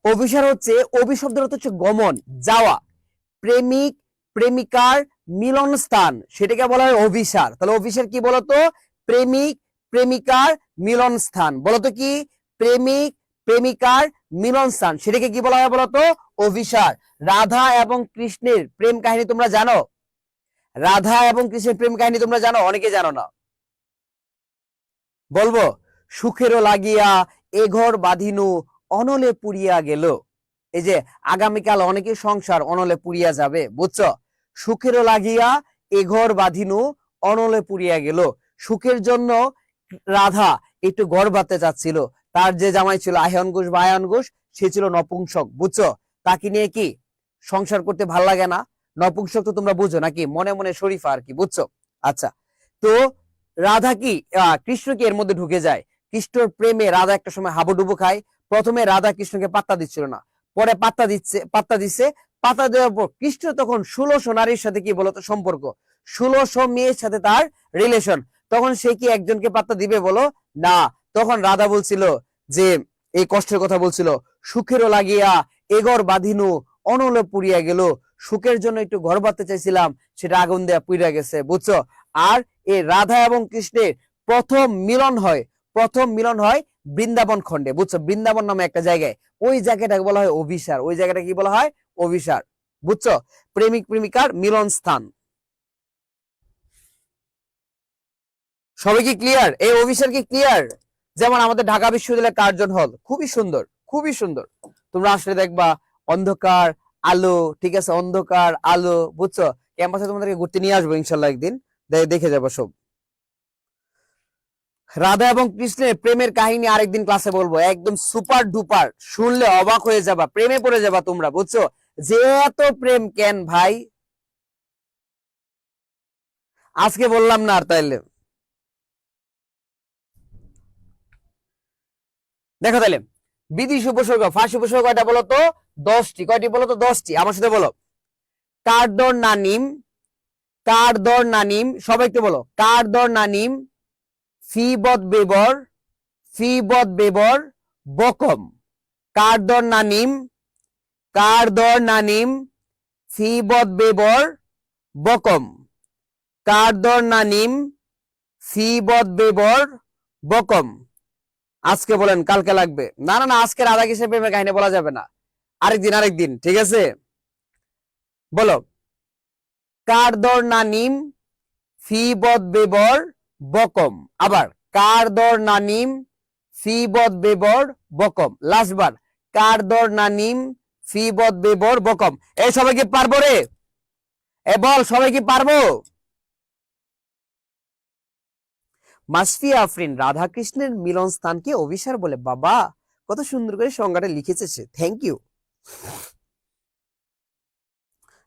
অভিসার হচ্ছে, অভি শব্দের অর্থ হচ্ছে গমন, যাওয়া। প্রেমিক প্রেমিকার মিলন স্থান, সেটাকে বলা হয় অভিসার। তাহলে অভিসার কি বলতো? প্রেমিক প্রেমিকার মিলন স্থান। বলতো কি? প্রেমিক প্রেমিকার মিলন স্থান, সেটাকে কি বলা হয় বলতো? অভিসার। রাধা এবং কৃষ্ণের প্রেম কাহিনী তোমরা জানো? রাধা এবং কৃষ্ণের প্রেম কাহিনী তোমরা জানো? অনেকে জানো না। বলবো, সুখেরও লাগিয়া এ ঘর বাঁধিনু অনলে পুড়িয়া গেল। এই যে আগামীকাল অনেকের সংসার অনলে পুড়িয়া যাবে, বুঝছো? সুখেরও লাগিয়া এ ঘর বাঁধিনু অনলে পুড়িয়া গেল। সুখের জন্য রাধা একটু ঘর বাঁধতে চাচ্ছিল। তার যে জামাই ছিল আয়ন ঘোষ বা আয়ন ঘোষ, সে ছিল নপুংসক, বুঝছো? তাকে নিয়ে কি সংসার করতে ভাল লাগে না? নপুংসক তো তোমরা বুঝো নাকি? মনে মনে শরীফা আর কি, বুঝছো? আচ্ছা, তো রাধা কি কৃষ্ণ কি এর মধ্যে ঢুকে যায়? কৃষ্ণর প্রেমে রাধা একটা সময় হাবুডুবু খায়। প্রথমে রাধা কৃষ্ণকে পাত্তা দিচ্ছিল না, পরে পাত্তা দিচ্ছে। পাত্তা দেওয়ার পর কৃষ্ণ তখন 1600 নারীর সাথে কি বলতো সম্পর্ক, 1600 মেয়ের সাথে তার রিলেশন। তখন সে কি একজনকে পাত্তা দিবে বলো? না। তখন রাধা বলছিল যে, এই কষ্টের কথা বলছিল, সুখেরও লাগিয়া এগর বাঁধিনু অনলে পুড়িয়া গেল। সুখের জন্য একটু ঘর বাঁধতে চাইছিলাম, সেটা আগুন দেয়া পুড়িয়া গেছে, বুঝছো? আর এই রাধা এবং কৃষ্ণের প্রথম মিলন হয়, প্রথম মিলন হয় বৃন্দাবন খণ্ডে, বুঝছো? বৃন্দাবন নামে একটা জায়গায়। ওই জায়গাটাকে বলা হয় অভিসার। ওই জায়গাটা কি বলা হয়? অভিসার, বুঝছো? প্রেমিক প্রেমিকার মিলন স্থান। সবাই কি ক্লিয়ার? এই অভিসার কি ক্লিয়ার? যেমন আমাদের ঢাকা বিশ্ববিদ্যালয়ের কার্জন হল খুবই সুন্দর, খুবই সুন্দর। তোমরা আসলে দেখবা অন্ধকার আলো, ঠিক আছে? অন্ধকার আলো, বুঝছো? ক্যাম্পাসে তোমাদেরকে ঘুরতে নিয়ে আসবো ইনশাল্লাহ একদিন, দেখে যাবো সব। রাধা এবং কৃষ্ণের প্রেমের কাহিনী আরেকদিন ক্লাসে বলবো, একদম সুপার ডুপার, শুনলে অবাক হয়ে যাবা, প্রেমে পড়ে যাবা তোমরা, বুঝছো? যে এত প্রেম কেন ভাই? আজকে বললাম না আর তাইলে। দেখো তাহলে বিদেশি উপসর্গ ফার্সি উপসর্গ কয়টা বলো তো? 10টি। কয়টি বলো তো? 10টি। আমার সাথে বলো। কারদর নানিম, কারদর নানিম, সবাই একটু বলো। কারদর নানিম, ফিবদ বেবর, ফিবদ বেবর, বকম। কারদর নানিম, কারদর নানিম, ফিবদ বেবর, বকম। কারদর নানিম, ফিবদ বেবর, বকম। আজকে বলেন, কালকে লাগবে? না না না, আজকের আধা কিসের প্রেমের কাহিনী বলা যাবে না, আরেকদিন, আরেকদিন, ঠিক আছে? বলো। কারদর নানিম, ফিবদ বেবর, বকম। আবার কারদর নানিম, ফিবদ বেবর, বকম। লাস্ট বার। কারদর নানিম, ফিবদ বেবর, বকম। এই সবাই কি পারবো রে? এ বল, সবাই কি পারবো? মাসফি আফরিন, রাধা কৃষ্ণের মিলন স্থানকে অভিসার বলে। বাবা, কত সুন্দর করে সংজ্ঞাটা লিখেছে সে, থ্যাংক ইউ।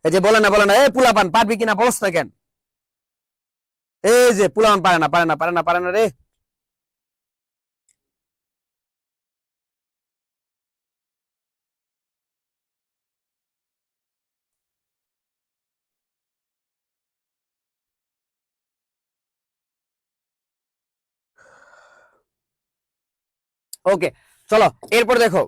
এই যে বলে না, বলে না, এ পুলাপান পারবি কিনা বলস না কেন? এই যে পুলাপান পারে না, পারে না, পারে না, পারে না রে। ওকে, চলো এরপর দেখো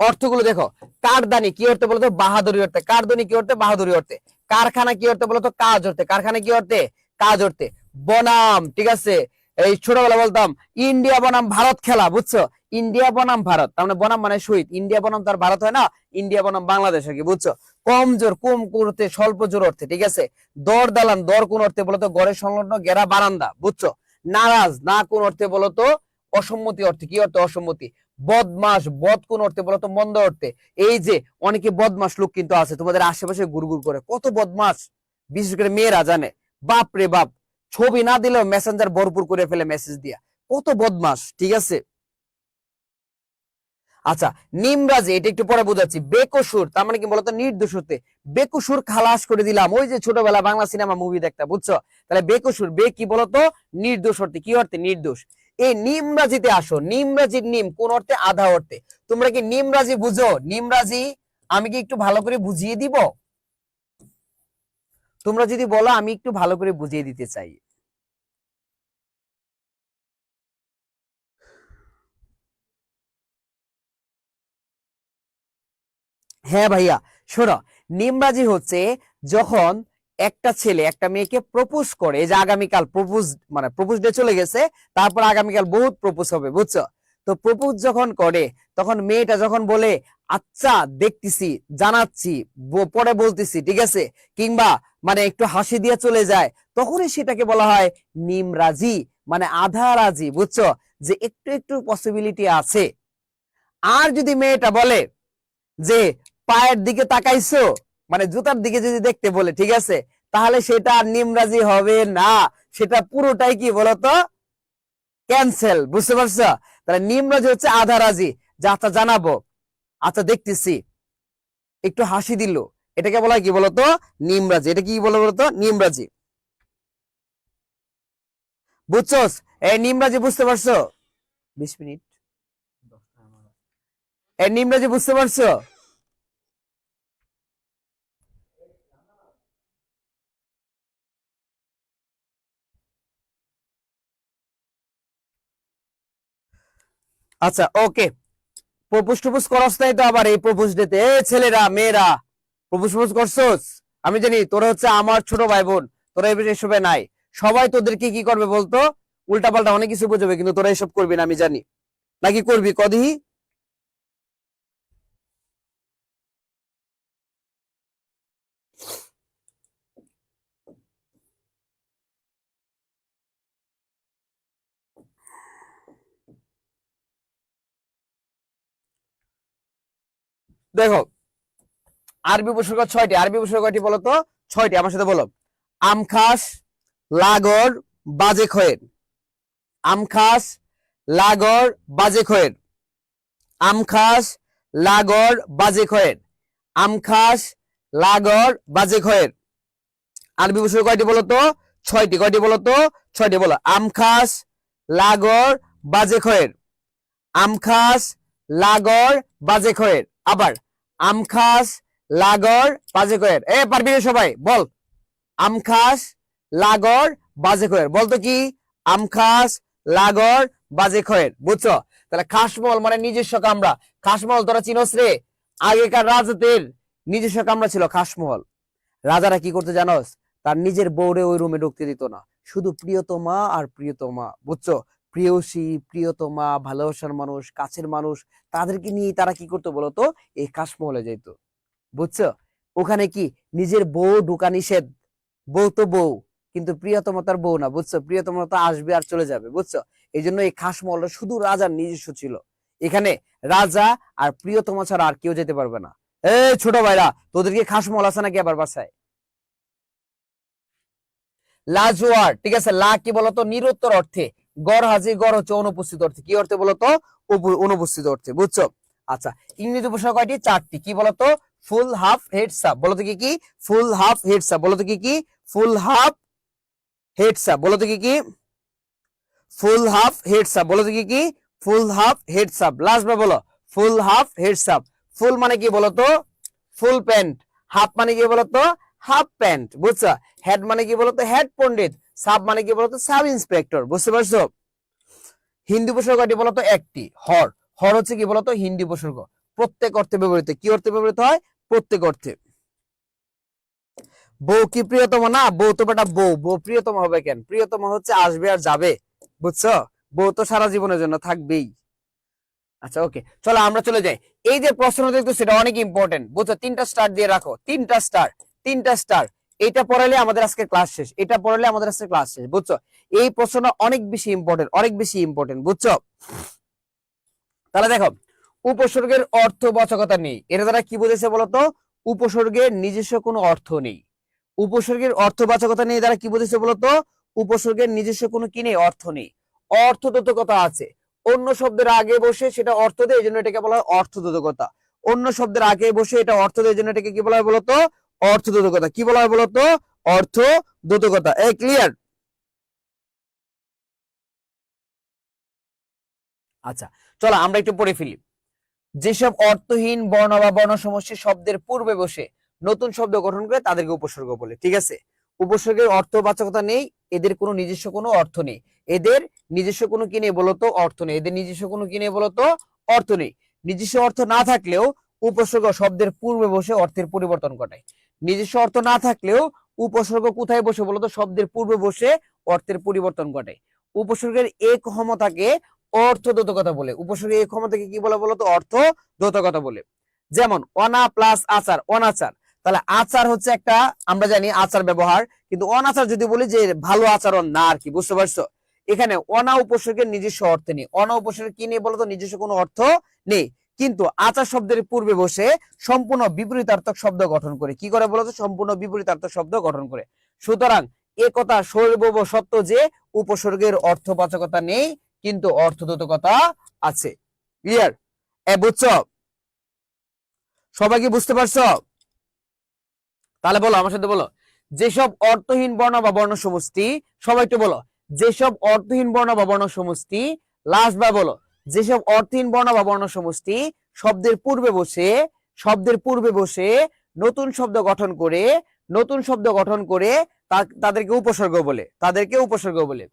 অর্থগুলো দেখো। কারদানি কি অর্থে বলতো? বাহাদুরি অর্থে। কারদানি কি অর্থে? বাহাদুরি অর্থে। কারখানা কি অর্থে বলতো? কাজ অর্থে। কারখানা কি অর্থে? কাজ অর্থে। বনাম, ঠিক আছে, এই ছোটবেলা বলতাম ইন্ডিয়া বনাম ভারত খেলা, বুঝছো? ইন্ডিয়া বনাম ভারত, তার মানে বনাম মানে শহীদ, ইন্ডিয়া বনাম তার ভারত হয় না, ইন্ডিয়া বনাম বাংলাদেশ আর কি, বুঝছো? কমজোর, কম করতে, স্বল্প জোর অর্থে, ঠিক আছে? দর দালান, দর কোন অর্থে বলতো? গড়ের সংলগ্ন গেরা বারান্দা, বুঝছো? নারাজ, না কোন অর্থে বলতো? অসম্মতি অর্থে। কি অর্থে? অসম্মতি। বদমাস, বদ কোন অর্থে বলতো? মন্দ অর্থে। এই যে অনেকে বদমাস লোক কিন্তু আছে তোমাদের আশেপাশে গুড়গুড় করে, কত বদমাস, বিশেষ করে মেয়েরা জানে। বাপ রে বাপ, ছবি না দিলেও মেসেঞ্জার ভরপুর করে ফেলে মেসেজ দিয়া, কত বদমাস, ঠিক আছে? আচ্ছা, নিমরাজি, এটা একটু পরে বোঝাচ্ছি। বেকসুর তার মানে কি বলতো? নির্দোষ হতে। বেকসুর খালাস করে দিলাম, ওই যে ছোটবেলা বাংলা সিনেমা মুভি দেখতা, বুঝছো? তাহলে বেকসুর, বে কি বলতো? নির্দোষ অর্থে। কি অর্থে? নির্দোষ। এই নিমরাজিতে আসো। নিমরাজির নিম কোন অর্থে? আধা অর্থে। তোমরা কি নিমরাজি বুঝো? নিমরাজি আমি কি একটু ভালো করে বুঝিয়ে দিব? তোমরা যদি বলো আমি একটু ভালো করে বুঝিয়ে দিতে চাই। হ্যাঁ ভাইয়া, শোনো, নিমরাজি হচ্ছে যখন একটা ছেলে একটা মেয়েকে প্রপোজ করে, এই যে আগামীকাল প্রপোজ, মানে প্রপোজ ডে চলে গেছে, তারপর আগামীকাল বহুত প্রপোজ হবে, বুঝছো? তো প্রপোজ যখন করে, তখন মেয়েটা যখন বলে আচ্ছা দেখতেছি, জানাচ্ছি, পরে বলতেছি, ঠিক আছে, কিংবা মানে একটু হাসি দিয়ে চলে যায়, তখনই সেটাকে বলা হয় নিমরাজি, মানে আধা রাজি, বুঝছো? যে একটু একটু পসিবিলিটি আছে। আর যদি মেয়েটা বলে যে পায়ের দিকে তাকাইছো, মানে জুতার দিকে যদি দেখতে বলে, ঠিক আছে, তাহলে সেটা আর নিমরাজি হবে না, সেটা পুরোটাই কি বলতো? ক্যান্সেল, বুঝতে পারছো? তাহলে নিমরাজি হচ্ছে আধা রাজি, যে আচ্ছা জানাবো, আচ্ছা দেখতেছি, একটু হাসি দিল, এটাকে বলা হয় কি বলতো? নিমরাজি। এটা কি বলে বলতো? নিমরাজি, বুঝছোস? এই নিমরাজি বুঝতে পারছো? 20 মিনিট। এই নিমরাজি বুঝতে পারছো? আচ্ছা, ওকে। প্রপোজ টপোজ করস নাই তো আবার এই প্রপোজ ডেতে? এ ছেলেরা, মেয়েরা, প্রপোজ টপোজ করছস? আমি জানি তোরা হচ্ছে আমার ছোট ভাই বোন, তোরা এসবে নাই। সবাই তোদেরকে কি করবে বলতো? উল্টা পাল্টা অনেক কিছু বুঝবে, কিন্তু তোরা এসব করবি না আমি জানি। নাকি করবি কদি? দেখো, আরবি উপসর্গ 6টি। আরবি উপসর্গ কয়টি বলতো? 6টি। আমার সাথে বলো। আমখাস, লাগর, বাজে খয়ের। আমখাস, লাগর, বাজে খয়ের। আমখাস, লাগর, বাজে খয়ের। আমখাস, লাগর, বাজে খয়ের। আরবি উপসর্গ কয়টি বলতো? 6টি। কয়টি বলতো? ছয়টি বলো। আম খাস, লাগর, বাজে খয়ের। আম খাস, লাগর, বাজে খয়ের। আবার আম খাস, লাগর, বাজে খয়ের। পারবি রে সবাই বল। আম খাস, লাগর, বাজে খয়ের। বলতো কি? আম খাস, লাগর, বাজে খয়ের। বুঝছো? তাহলে খাসমহল মানে নিজস্ব কামরা। খাসমহল তোরা চিনোস রে? আগেকার রাজাদের নিজস্ব কামরা ছিল খাসমহল। রাজারা কি করতে জানোস? তার নিজের বউরে ওই রুমে ঢুকতে দিত না, শুধু প্রিয়তমা আর প্রিয়তমা। বুঝছো? প্রিয়সী, প্রিয়তমা, ভালোবাসার মানুষ, কাছের মানুষ, তাদেরকে নিয়ে তারা কি করতো বলতো? এই খাসমহলে যেত। বুঝছো? ওখানে কি নিজের বউ ঢুকা নিষেধ। বউ তো বউ, কিন্তু প্রিয়তমা তার বউ না। বুঝছো? প্রিয়তমা তো আসবে আর চলে যাবে। বুঝছো? এই জন্য এই খাসমহলটা শুধু রাজার নিজস্ব ছিল। এখানে রাজা আর প্রিয়তমা ছাড়া আর কেউ যেতে পারবে না। ছোট ভাইরা, তোদেরকে খাসমহল আছে নাকি আবার বাসায়? লাজোয়ার, ঠিক আছে। লা কি বলতো? নিরুত্তর অর্থে। গড় হাজির, গড় হচ্ছে অনুপস্থিত অর্থে। কি অর্থে বলতো? অনুপস্থিত অর্থে। বুঝছো? আচ্ছা, ইংরেজি উপসর্গ কয়টি? 4টি। কি বলতো? ফুল, হাফ, হেডস আপ। বলতো কি কি? ফুল, হাফ, হেডস আপ। বলতো কি কি? ফুল, হাফ, হেডস আপ। বলতো কি কি? ফুল, হাফ, হেডস আপ। বলতো কি কি? ফুল, হাফ, হেডস আপ। লাস্ট বার বলো। ফুল, হাফ, হেডস আপ। ফুল মানে কি বলতো? Full pant. হাফ মানে কি বলতো? Half pant. বুঝছো? হেড মানে কি বলতো? হেড পণ্ডিত। সাব মানে কি বলতো? Sub inspector. বুঝতে পারছো? হিন্দি উপসর্গ কয়টি বলতো? একটি। হর। হর হচ্ছে কি বলতো? হিন্দি উপসর্গ। প্রত্যেক অর্থে ব্যবহৃত। কি অর্থে ব্যবহৃত হয়? প্রত্যেক অর্থে। বউ কি প্রিয়তম না? বউ তো বেটা বউ। বউ প্রিয়তম হবে কেন? প্রিয়তম হচ্ছে আসবে আর যাবে। বুঝছো? বউ তো সারা জীবনের জন্য থাকবেই। আচ্ছা, ওকে, চলো আমরা চলে যাই। এই যে প্রশ্ন দেখতো সেটা অনেক ইম্পর্টেন্ট। বুঝছো? 3টা স্টার দিয়ে রাখো। 3টা স্টার, 3টা স্টার। এটা পড়ালে আমাদের আজকে ক্লাস শেষ। এটা পড়ালে আমাদের আজকে ক্লাস শেষ। বুঝছো? এই প্রশ্নটা অনেক বেশি ইম্পর্টেন্ট, অনেক বেশি ইম্পর্টেন্ট। বুঝছো? তাহলে দেখো, উপসর্গের অর্থবাচকতা নেই। এর দ্বারা কি বুঝেছে বলতো? উপসর্গের নিজস্ব কোনো অর্থ নেই। উপসর্গের অর্থবাচকতা নেই দ্বারা কি বুঝেছে বলতো? উপসর্গের নিজস্ব কোনো কি নেই? অর্থ নেই। অর্থবোধকতা আছে। অন্য শব্দের আগে বসে সেটা অর্থ দেয়, এই জন্য এটাকে বলা হয় অর্থবোধকতা। অন্য শব্দের আগে বসে এটা অর্থ দেয়, এই জন্য এটাকে কি বলা হয় বলতো? অর্থবোধকতা। কি বলা হয় বলতো? অর্থবোধকতা। ক্লিয়ার? আচ্ছা, চলো আমরা একটু পড়ে ফেলি। যেসব অর্থহীন বর্ণ বা বর্ণ সমষ্টি শব্দের পূর্বে বসে নতুন শব্দ গঠন করে তাদেরকে উপসর্গ বলে। ঠিক আছে? উপসর্গের অর্থবাচকতা নেই, এদের কোনো নিজস্ব কোনো অর্থ নেই। এদের নিজস্ব কোনো কি নেই বলতো? অর্থ নেই। এদের নিজস্ব কোনো কি নেই বলতো? অর্থ নেই। নিজস্ব অর্থ না থাকলেও উপসর্গ শব্দের পূর্বে বসে অর্থের পরিবর্তন ঘটায়। নিজস্ব অর্থ না থাকলেও উপসর্গ কোথায় বসে বলতো? শব্দের পূর্বে বসে অর্থের পরিবর্তন ঘটায়। উপসর্গের এক ক্ষমতাকে অর্থদ্যোতকতা বলে। উপসর্গের এই ক্ষমতাকে কি বলে বলতো? অর্থদ্যোতকতা বলে। যেমন অনা প্লাস আচার, অনাচার। তাহলে আচার হচ্ছে একটা, আমরা জানি আচার ব্যবহার, কিন্তু অনাচার যদি বলি যে ভালো আচরণ না আর কি। বুঝতে পারছো? এখানে অনা উপসর্গের নিজস্ব অর্থ নেই। অনা উপসর্গের কি নেই বলতো? নিজস্ব কোনো অর্থ নেই। কিন্তু আচার শব্দের পূর্বে বসে সম্পূর্ণ বিপরীতার্থক শব্দ গঠন করে। কি করে বলতো? সম্পূর্ণ বিপরীতার্থক শব্দ গঠন করে। সুতরাং এ কথা সর্বব সত্য যে উপসর্গের অর্থবাচকতা নেই, কিন্তু অর্থদ্যোতকতা আছে। ক্লিয়ার? বুঝছো? সবাই কি বুঝতে পারছো? তাহলে বলো, আমার সাথে বলো। যেসব অর্থহীন বর্ণ বা বর্ণ সমষ্টি, সবাই একটু বলো। যেসব অর্থহীন বর্ণ বা বর্ণ সমষ্টি, লাস্ট বার বলো। যেসব অর্থহীন বর্ণ বা বর্ণ সমষ্টি শব্দের পূর্বে বসে, শব্দের পূর্বে বসে নতুন শব্দ গঠন করে, নতুন শব্দ গঠন করে তাদেরকে উপসর্গ বলে। তাদেরকে উপসর্গ বলে।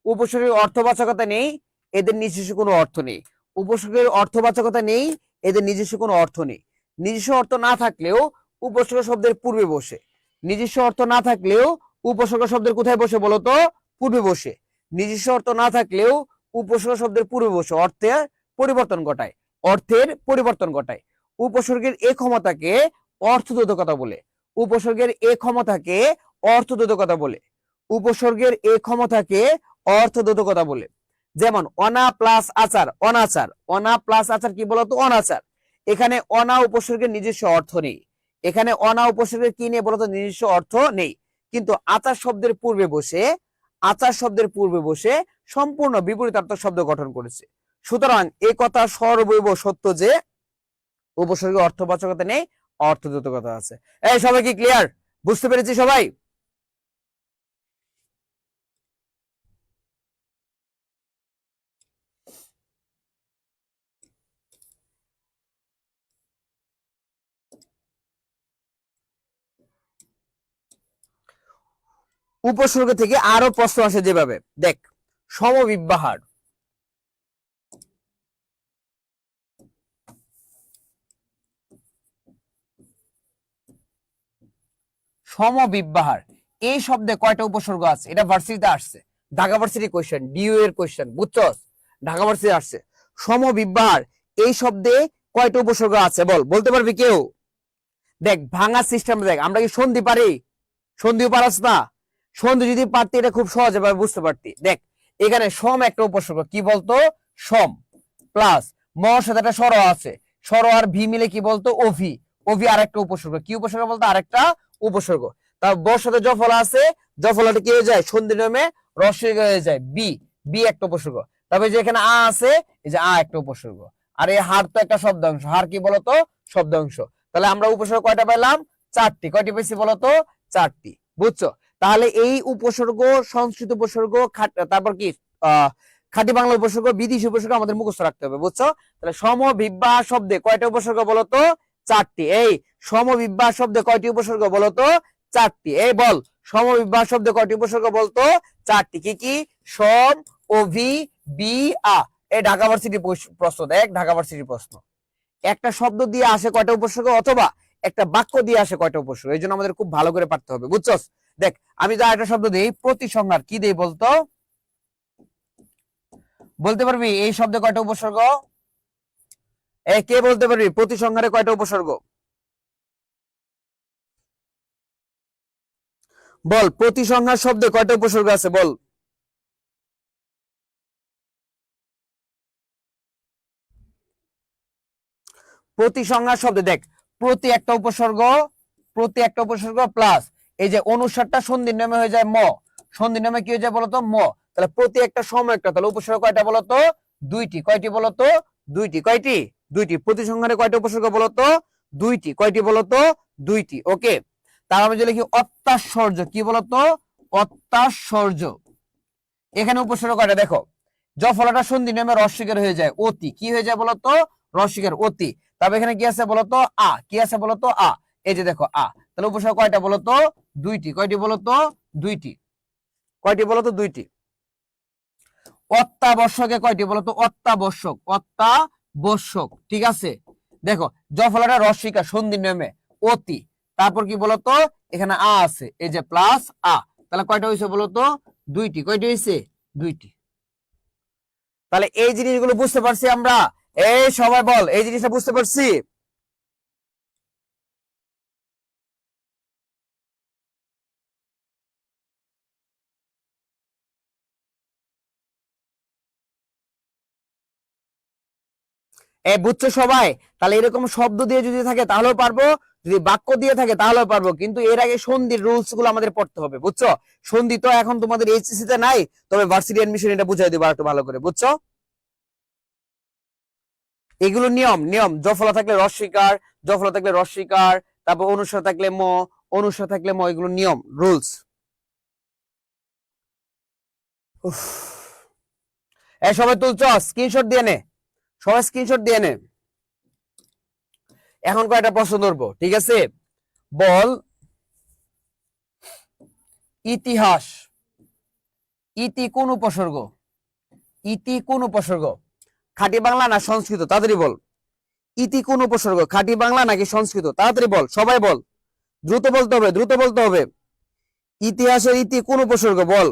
উপসর্গের অর্থবাচকতা নেই, এদের নিজস্ব কোনো অর্থ নেই। উপসর্গের অর্থবাচকতা নেই, এদের নিজস্ব কোনো অর্থ নেই। নিজস্ব অর্থ না থাকলেও উপসর্গ শব্দের পূর্বে বসে। নিজস্ব অর্থ না থাকলেও উপসর্গ শব্দের কোথায় বসে বলতো? পূর্বে বসে। নিজস্ব অর্থ না থাকলেও উপসর্গ শব্দের পূর্বে বসে অর্থের পরিবর্তন ঘটায়। অর্থের পরিবর্তন ঘটায়। উপসর্গের এ ক্ষমতাকে অর্থদ্যোতকতা বলে। উপসর্গের এ ক্ষমতাকে অর্থদ্যোতকতা বলে। উপসর্গের এ ক্ষমতাকে অর্থদ্যোতকতা বলে। যেমন অনা প্লাস আচার, অনাচার। অনা প্লাস আচার কি বলতো? অনাচার। এখানে অনা উপসর্গের নিজস্ব অর্থ নেই। এখানে অনা উপসর্গের কি নেই বলতো? নিজস্ব অর্থ নেই। কিন্তু আচার শব্দের পূর্বে বসে, আচার শব্দের পূর্বে বসে সম্পূর্ণ বিপরীতার্থক শব্দ গঠন করেছে। সুতরাং এই কথা সর্বৈব সত্য যে উপসর্গের অর্থবাচকতা নেই, অর্থদ্যোতকতা আছে। সবাই কি ক্লিয়ার? বুঝতে পেরেছি সবাই? উপসর্গ থেকে আরো প্রশ্ন আসে যেভাবে, দেখ সমবিব্যাহার, সমবিব্যাহার এই শব্দে কয়টা উপসর্গ আছে? এটা ভার্সিটিতে আসছে, ঢাকা ভার্সিটি কোশ্চেন, ডিইউ এর কোশ্চেন, বুঝছস? ঢাকা ভার্সিটি আসছে। সমবিব্যাহার এই শব্দে কয়টা উপসর্গ আছে বল, বলতে পারবি কেউ? দেখ ভাঙা সিস্টেম, দেখ আমরা কি সন্ধি পারি? সন্ধিও পারাস না? সন্ধি যদি পারতি এটা খুব সহজে ভাবে বুঝতে পারতি। দেখ এখানে সম একটা উপসর্গ, কি বলতো? সম প্লাস মর সাথে একটা সর আছে, সর আর ভি মিলে কি বলতো? অভি। অভি আরেকটা উপসর্গ, কি উপসর্গ বলতো? আরেকটা উপসর্গ। তার বর সাথে জফলা আছে, জফলাটা কি হয়ে যায়? সন্ধি নামে রস্বই হয়ে যায়, বি। বি একটা উপসর্গ। তবে যে এখানে আ আছে, এই যে আ একটা উপসর্গ। আর এই হার তো একটা শব্দাংশ, হার কি বলতো? শব্দাংশ। তাহলে আমরা উপসর্গ কয়টা পেলাম? 4টি। কয়টি পেয়েছি বলতো? 4টি। বুঝছো? তাহলে এই উপসর্গ, সংস্কৃত উপসর্গ, তারপর কি খাঁটি বাংলা উপসর্গ, বিদেশি উপসর্গ আমাদের মুখস্থ রাখতে হবে, বুঝছো? তাহলে সমবিব্যাহ শব্দে কয়টা উপসর্গ বলতো? 4টি। এই সমবিব্যাহ শব্দে কয়টি উপসর্গ বলতো? 4টি। এই বল, সমবিব্যাহ শব্দে কয়টি উপসর্গ বলতো? 4টি। কি কি? সম, অভি, বি, আ। এই ঢাকা ভার্সিটি প্রশ্ন, দেখ ঢাকা ভার্সিটি প্রশ্ন। একটা শব্দ দিয়ে আসে কয়টা উপসর্গ, অথবা একটা বাক্য দিয়ে আসে কয়টা উপসর্গ, এই জন্য আমাদের খুব ভালো করে পারতে হবে, বুঝছস? দেখ আমি যা একটা শব্দ দিই, প্রতিসংহার, কি দেই বলতো? বলতে পারবি এই শব্দে কয়টা উপসর্গ? কে বলতে পারবি প্রতিসংহারে কয়টা উপসর্গ? বল, প্রতিসংহার শব্দে কয়টা উপসর্গ আছে বল? প্রতিসংহার শব্দে দেখ, প্রতি একটা উপসর্গ, প্রতি একটা উপসর্গ প্লাস এই যে অনুসারটা সন্ধির নামে হয়ে যায় ম, সন্ধির নামে কি হয়ে যায় বলতো? ম। তাহলে প্রতি একটা সম একটা, তাহলে উপসর্গ কয়টা বলতো? 2টি। কয়টি বলতো? 2টি। কয়টি? 2টি। প্রতিসংহারে কয়টা উপসর্গ বলতো? 2টি। কয়টি বলতো? 2টি। ওকে। তার আমি যদি লিখি অত্যাশ্চর্য, কি বলতো? অত্যাশ্চর্য। এখানে উপসর্গ কয়টা দেখো, জফলাটা সন্ধি নামে রস্বইকার হয়ে যায়, অতি। কি হয়ে যায় বলতো? রস্বইকার, অতি। তবে এখানে কি আছে বলতো? আ। কি আছে বলতো? আ। এই যে দেখো আ। তাহলে উপসর্গ কয়টা বলতো? 2টি। কয়টি বলতো? 2টি। কয়টি বলতো? 2টি। অত্যাবশ্যকে কয়টি বলতো? অত্যাবশ্যক, অত্যাবশ্যক। ঠিক আছে। দেখো জফলাটা রস্বইকার সন্ধি নামে, অতি। তারপর কি বলতো? এখানে আ আছে, এই যে প্লাস আ। তাহলে কয়টা হয়েছে বলতো? 2টি। কয়টি হয়েছে? 2টি। তাহলে এই জিনিসগুলো বুঝতে পারছি আমরা? এই সবাই বল, এই জিনিসটা বুঝতে পারছি? বুঝছো সবাই? তাহলে এরকম শব্দ দিয়ে যদি থাকে তাহলেও পারবো, যদি বাক্য দিয়ে থাকে তাহলেও পারবো, কিন্তু এর আগে সন্ধির রুলস গুলো আমাদের পড়তে হবে, বুঝছো? সন্ধি তো এখন তোমাদের এইচএসসি তে নাই, তবে ভার্সিটি এডমিশন এটা বুঝাই দিবা একটু ভালো করে, বুঝছো? এগুলো নিয়ম, নিয়ম। জফলা থাকলে রস্বইকার, জফলা থাকলে রস্বইকার, তারপর অনুস্বার থাকলে ম, অনুস্বার থাকলে ম, এগুলো নিয়ম, রুলস। সবাই তুলছ? স্ক্রিনশট দিয়ে নে, সবাই স্ক্রিনশট দিয়ে নে। এখন কয়টা প্রশ্ন ধরবো, ঠিক আছে? বল, ইতিহাস, ইতি কোন উপসর্গ? ইতি কোন উপসর্গ? খাঁটি বাংলা না সংস্কৃত? তাড়াতাড়ি বল। ইতি কোন উপসর্গ? খাঁটি বাংলা নাকি সংস্কৃত? তাড়াতাড়ি বল, সবাই বল, দ্রুত বলতে হবে, দ্রুত বলতে হবে। ইতিহাসের ইতি কোন উপসর্গ বল,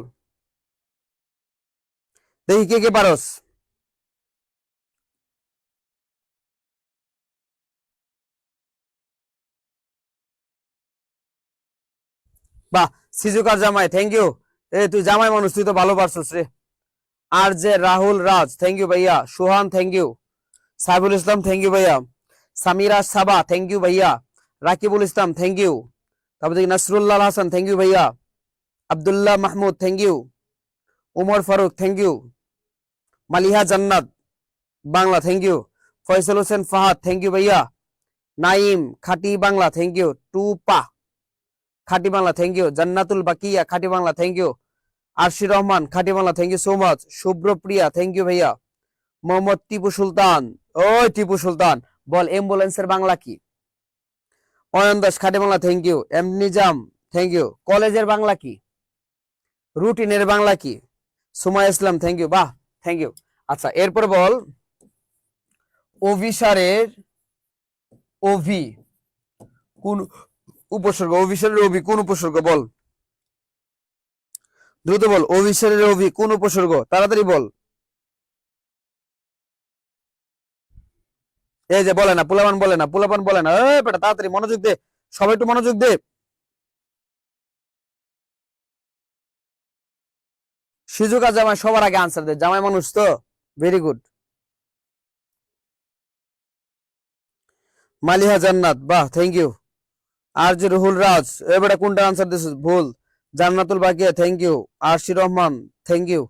দেখি কে কে পারস। বাহ, সিজুকার জামাই, থ্যাংক ইউ। তুই জামাই মানুষ, তুই তো ভালো পারছস রে। আর যে রাহুল রাজ, থ্যাংক ইউ ভাইয়া। Suhan, thank you. Saibul Islam, thank you ভাইয়া। সামিরা সাবা, থ্যাংক ইউ ভাইয়া। Rakibul Islam, thank you. তারপর দেখি নাসরুল্লাহ হাসান, থ্যাংক ইউ ভাইয়া। Abdullah Mahmud, thank you. Umar Faruk, thank you. Maliha Jannat Bangla, thank you. Faisal Hossain Fahad, thank you ভাইয়া। Naim Khati Bangla, thank you. Tupa Khati Bangla, thank you. Jannatul Bakiya Khati Bangla, thank you. Arshi Rahman Khati Bangla, thank you so much. শুভ্রপ্রিয়া, thank you ভাইয়া। মোহাম্মদ টিপু সুলতান, ওই টিপু সুলতান, বল অ্যাম্বুলেন্সের বাংলা কি? অয়ন দাস খাঁটি Bangla, thank you. M Nizam, thank you. কলেজের বাংলা কি? রুটিনের বাংলা কি? সুমাইয়া ইসলাম, থ্যাংক ইউ, বাহ, থ্যাংক ইউ। আচ্ছা, এরপর বল, অভিসারের অভি কোন উপসর্গ? অভিসারের অভি কোন উপসর্গ বল, দ্রুত বল। অভিসারের অভি কোন উপসর্গ, তাড়াতাড়ি বল। এই যে বলে না, পোলাপান বলে না, পোলাপান বলে না, এই বেটা তাড়াতাড়ি মনোযোগ দে, সবাই একটু মনোযোগ দে। সুযোগ আর জামাই সবার আগে আনসার দে, জামাই মানুষ তো। Very good. মালিহা জান্নাত, বাহ, থ্যাংক ইউ। আর যে রুহুল রাজ, এবারে কোনটা আনসার দিছিস? ভুল। Jannatul Bakiya, thank you. Arshi Rahman, thank you.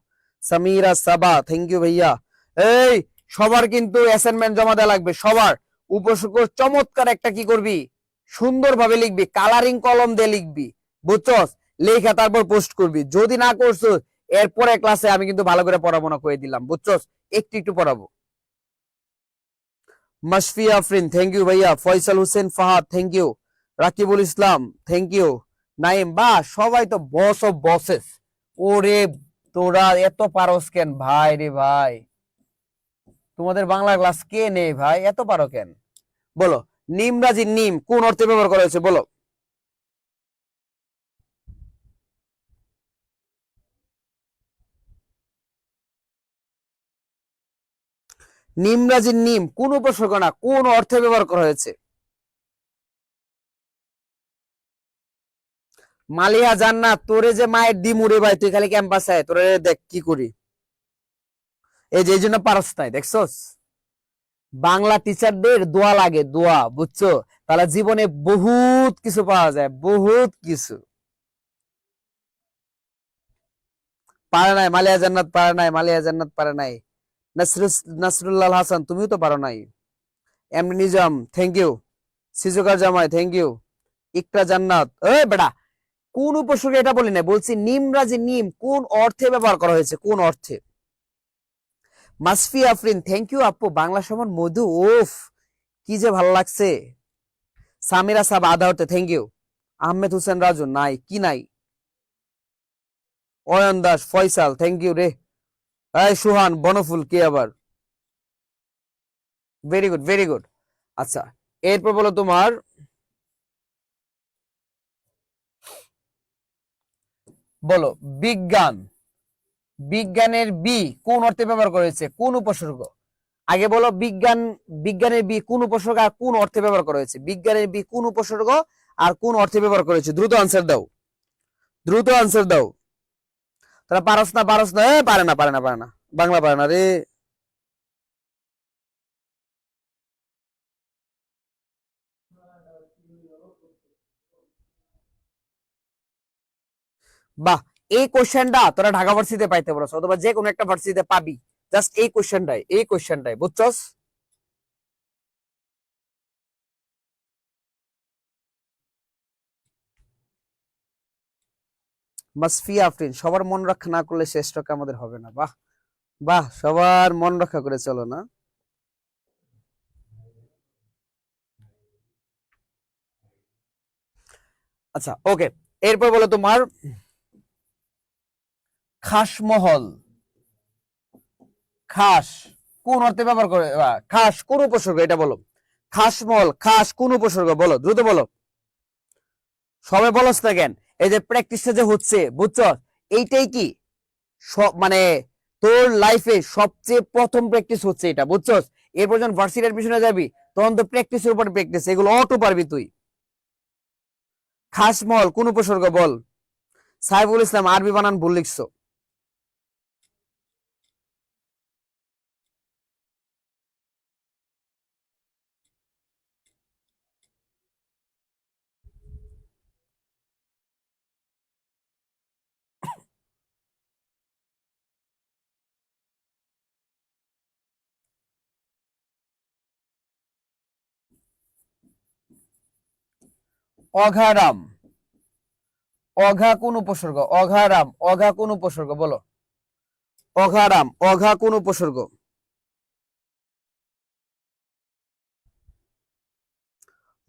Samira Saba, thank you ভাইয়া। এই সবার কিন্তু অ্যাসাইনমেন্ট জমা দেওয়া লাগবে, সবার। উপসর্গ চমৎকার একটা কি করবি, সুন্দরভাবে লিখবি, কালারিং কলম দিয়ে লিখবি, বুঝছস? লেখা তারপর পোস্ট করবি। যদি না করছস, এরপরে ক্লাসে আমি কিন্তু ভালো করে পড়াবো না, করে দিলাম, বুঝছস? একটু একটু পড়াবো। মাশফি আফরিন, থ্যাংক ইউ ভাইয়া। Faisal Hossain Fahad, thank you. Rakibul Islam, thank you. Naim, বা সবাই তো বস অফ বসেস। ওরে তোরা এত পারস কেন ভাই রে ভাই, তোমাদের বাংলা ক্লাস কে নেই ভাই, এত পারো কেন? বলো, নিমরাজি নিম কোন অর্থে ব্যবহার করা হয়েছে বলো। নিমরাজি নিম কোন উপসর্গ না, কোন অর্থে ব্যবহার করা হয়েছে? মালিয়া জান্নাত, তোরে যে মায়ের ডিমুরে ভাই, তুই খালি ক্যাম্পাসে আয়, তোরে দেখ কি করি। এই যে এই জন্য পারস নাই, দেখছস? বাংলা টিচারদের দোয়া লাগে, দোয়া, বুঝছো? তাহলে জীবনে বহুত কিছু পাওয়া যায়, বহুত কিছু। পারে নাই মালিয়া জান্নাত, পারে নাই মালিয়া জান্নাত, পারে নাই। নাসরুল্লাহ হাসান, তুমিও তো পারো নাই। এমনি নিজাম, থ্যাংক ইউ। সিজুকার জামাই, থ্যাংক ইউ। ইকরা জান্নাত, এই বেটা কোন উপসর্গ এটা বলি না, বলছি নিমরাজি নিম কোন অর্থে ব্যবহার করা হয়েছে, কোন অর্থে? মাসফি আফরিন, থ্যাংক ইউ আপু। বাংলা সমান মধু, ওফ কি যে ভালো লাগছে। সামিরা সাব আধা অর্থে, থ্যাংক ইউ। আহমেদ হোসেন রাজু, নাই কি নাই? অয়ন দাস, ফয়সাল, থ্যাংক ইউ রে। এই সুহান বনফুল, কি আবার? Very good, very good. আচ্ছা, এরপর বলো তোমার, বলো বিজ্ঞান, বিজ্ঞানের বি কোন অর্থে ব্যবহার করেছে, কোন উপসর্গ? আগে বলো বিজ্ঞান, বিজ্ঞানের বি কোন উপসর্গ আর কোন অর্থে ব্যবহার করা হয়েছে? বিজ্ঞানের বি কোন উপসর্গ আর কোন অর্থে ব্যবহার করেছে? দ্রুত আনসার দাও, দ্রুত আনসার দাও। তারা পারস না, পারস না, পারে না, পারে না, পারে না, বাংলা পারে না রে। বাহ, এই কোশ্চেনটা তোরা ঢাকা ভার্সিটিতে পাইতে পারছ, অথবা যে কোনো একটা ভার্সিটিতে পাবি। জাস্ট এই কোশ্চেনটাই, এই কোশ্চেনটাই, বুঝছস? মাসফি আফরিন, সবার মন রক্ষা না করলে শেষ রক্ষা আমাদের হবে না। বাহ, বাহ, সবার মন রক্ষা করে চলো না। আচ্ছা, ওকে। এরপর বলো তোমার, খাসমহল, খাস কোন অর্থে ব্যবহার করে, খাস কোন উপসর্গ এটা বলো। খাসমহল, খাস কোন উপসর্গ বলো, দ্রুত বলো। সবাই বলস না কেন? এই যে প্র্যাকটিসটা যে হচ্ছে, বুঝছো? এইটাই কি সব মানে তোর লাইফে সবচেয়ে প্রথম প্র্যাকটিস হচ্ছে এটা, বুঝছস? এরপর যখন ভার্সিটি অ্যাডমিশনে যাবি, তখন তো প্র্যাকটিসের উপর প্র্যাকটিস, এগুলো অটো পারবি তুই। খাসমহল কোন উপসর্গ বল। সাইফুল ইসলাম, আরবি বানান ভুল লিখছো। অঘারাম, অঘা কোন উপসর্গ? অঘারাম, অঘা কোন উপসর্গ বলো। অঘারাম, অঘা কোন উপসর্গ?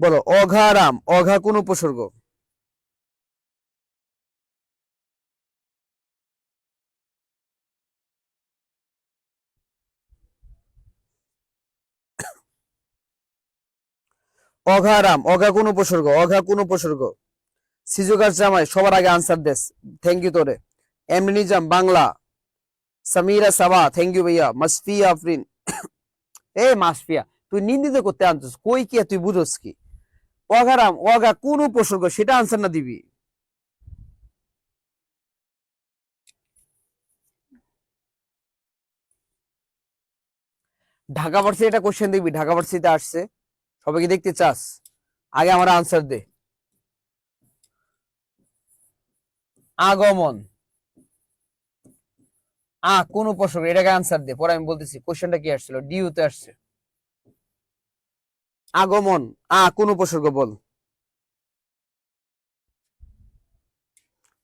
বলো অঘারাম, অঘা কোন উপসর্গ? অঘারাম, অঘা কোন উপসর্গ, অঘা কোন উপসর্গ। সিজুকার জামাই সবার আগে আনসার দেস, থ্যাংক ইউ তোরে। এমনিজাম বাংলা। সামিরা সাবা, থ্যাংক ইউ ভাইয়া। মাসফিয়া আফরিন, এ মাসফিয়া তুই নিন্দিত করতে আনছিস কই কি তুই বুঝোস কি? অঘারাম অঘা কোন উপসর্গ সেটা আনসার না দিবি। ঢাকা ভার্সিটি এটা কোশ্চেন দেখবি, ঢাকা ভার্সিটিতে আসছে, সবাইকে দেখতে চাস? আগে আমার আনসার দে। আগমন, কোন উপসর্গ, এটাকে আনসার দে, পরে আমি বলতেছি কোশ্চেনটা কি আসছিল, ডিউ তে আসছে। আগমন কোন উপসর্গ বল।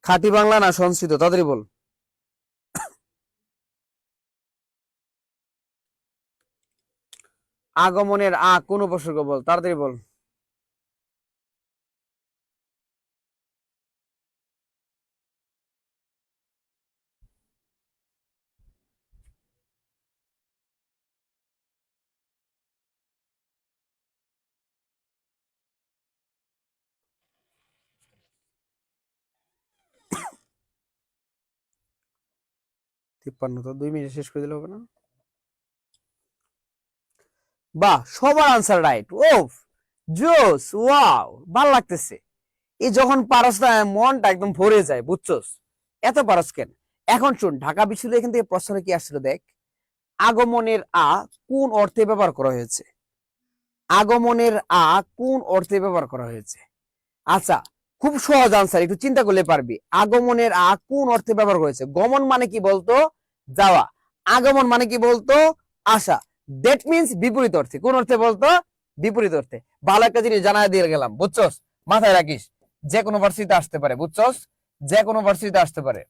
খাঁটি বাংলা না সংস্কৃত, তাড়াতাড়ি বল। আগমনের কোন উপসর্গ বল, তাড়াতাড়ি বল। তিপ্পান্ন, তো 2 মিনিট শেষ করে দিলে হবে না? বাহ, সবার আনসার রাইট। ও জোস, ওয়াও, ভাল লাগতেছে। এই যখন পারস না মনটা একদম ভরে যায়, বুঝছস? এত পারস কেন? এখন শুন, ঢাকা বিশ্ববিদ্যালয় এখান থেকে প্রশ্ন কি আসছিল দেখ। আগমনের কোন অর্থে ব্যবহার করা হয়েছে? আগমনের কোন অর্থে ব্যবহার করা হয়েছে? আচ্ছা, খুব সহজ আনসার, একটু চিন্তা করলে পারবি। আগমনের কোন অর্থে ব্যবহার করেছে? গমন মানে কি বলতো? যাওয়া। আগমন মানে কি বলতো? আসা। দ্যাট মিন্স বিপরীত অর্থে। কোন অর্থে বলতো? বিপরীত অর্থে। ভালো একটা জিনিস জানাই দিয়ে গেলাম, বুঝছস? মাথায় রাখিস, যে কোনো ভার্সিটিতে আসতে পারে, বুঝছস? যে কোনো ভার্সিটিতে আসতে পারে।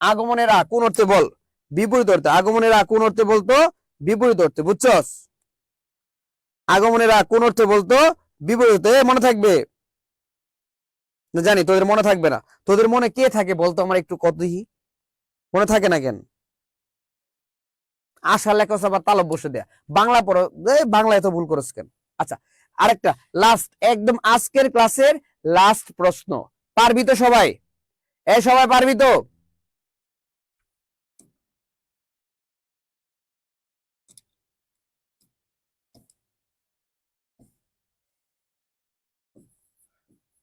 আগমনের কোন অর্থে বল? বিপরীত অর্থে। আগমনের কোন অর্থে বলতো? বিপরীত অর্থে, বুঝছস? আগমনের কোন অর্থে বলতো? বিপরীত অর্থে, মনে থাকবে? না জানি তোদের মনে থাকবে না। তোদের মনে কে থাকে বলতো আমার একটু কত দেখি, মনে থাকে না কেন? আশা লেখা আবার তালব বসে দেয়া, বাংলা পড়ো, বাংলা এত ভুল করছ কেন? আচ্ছা, আরেকটা লাস্ট, একদম আজকের ক্লাসের লাস্ট প্রশ্ন। পারবি তো সবাই? সবাই পারবি তো?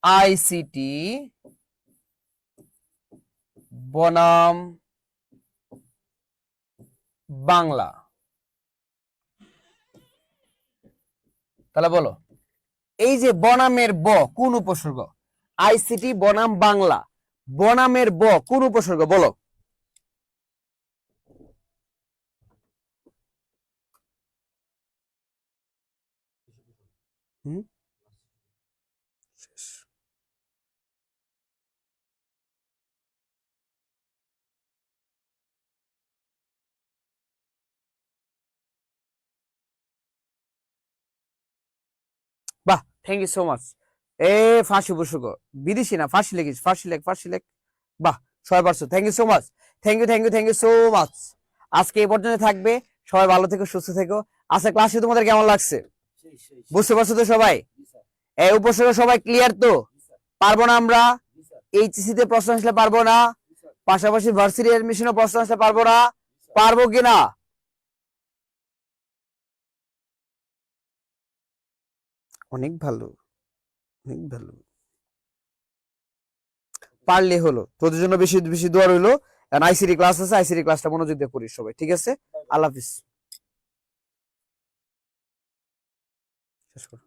আইসিটি বনাম বাংলা, তাহলে বলো, এই যে বনামের ব কোন উপসর্গ? আইসিটি বনাম বাংলা, বনামের ব কোন উপসর্গ বলো? হুম, বাহ, থ্যাংক ইউ সো মাচ। ফাঁসি উপসর্গ, বিদেশি না, ফাঁসি লেখিস, ফাঁসি লেখ, ফাঁসি লেখ। বাহ, সবাই পারছো, thank you so much. Thank you, thank you, thank you so much. আজকে এই পর্যন্ত থাকবে, সবাই ভালো থেকো, সুস্থ থেকো। আচ্ছা, ক্লাসে তোমাদের কেমন লাগছে? বুঝতে পারছো তো সবাই? এই উপসর্গ সবাই ক্লিয়ার তো? পারবো না আমরা? এইচএসসি তে প্রশ্ন আসলে পারবো না? পাশাপাশি ভার্সিটি এডমিশনে প্রশ্ন আসলে পারবো না? পারবো কিনা? অনেক ভালো, অনেক ভালো। পারলে হলো, তোদের জন্য বেশি বেশি দোয়া রইলো। আইসিডি ক্লাস আছে, আইসিডি ক্লাসটা মনোযোগ দিয়ে করিস সবাই, ঠিক আছে? আল্লাহ হাফিজ। শেষ কর।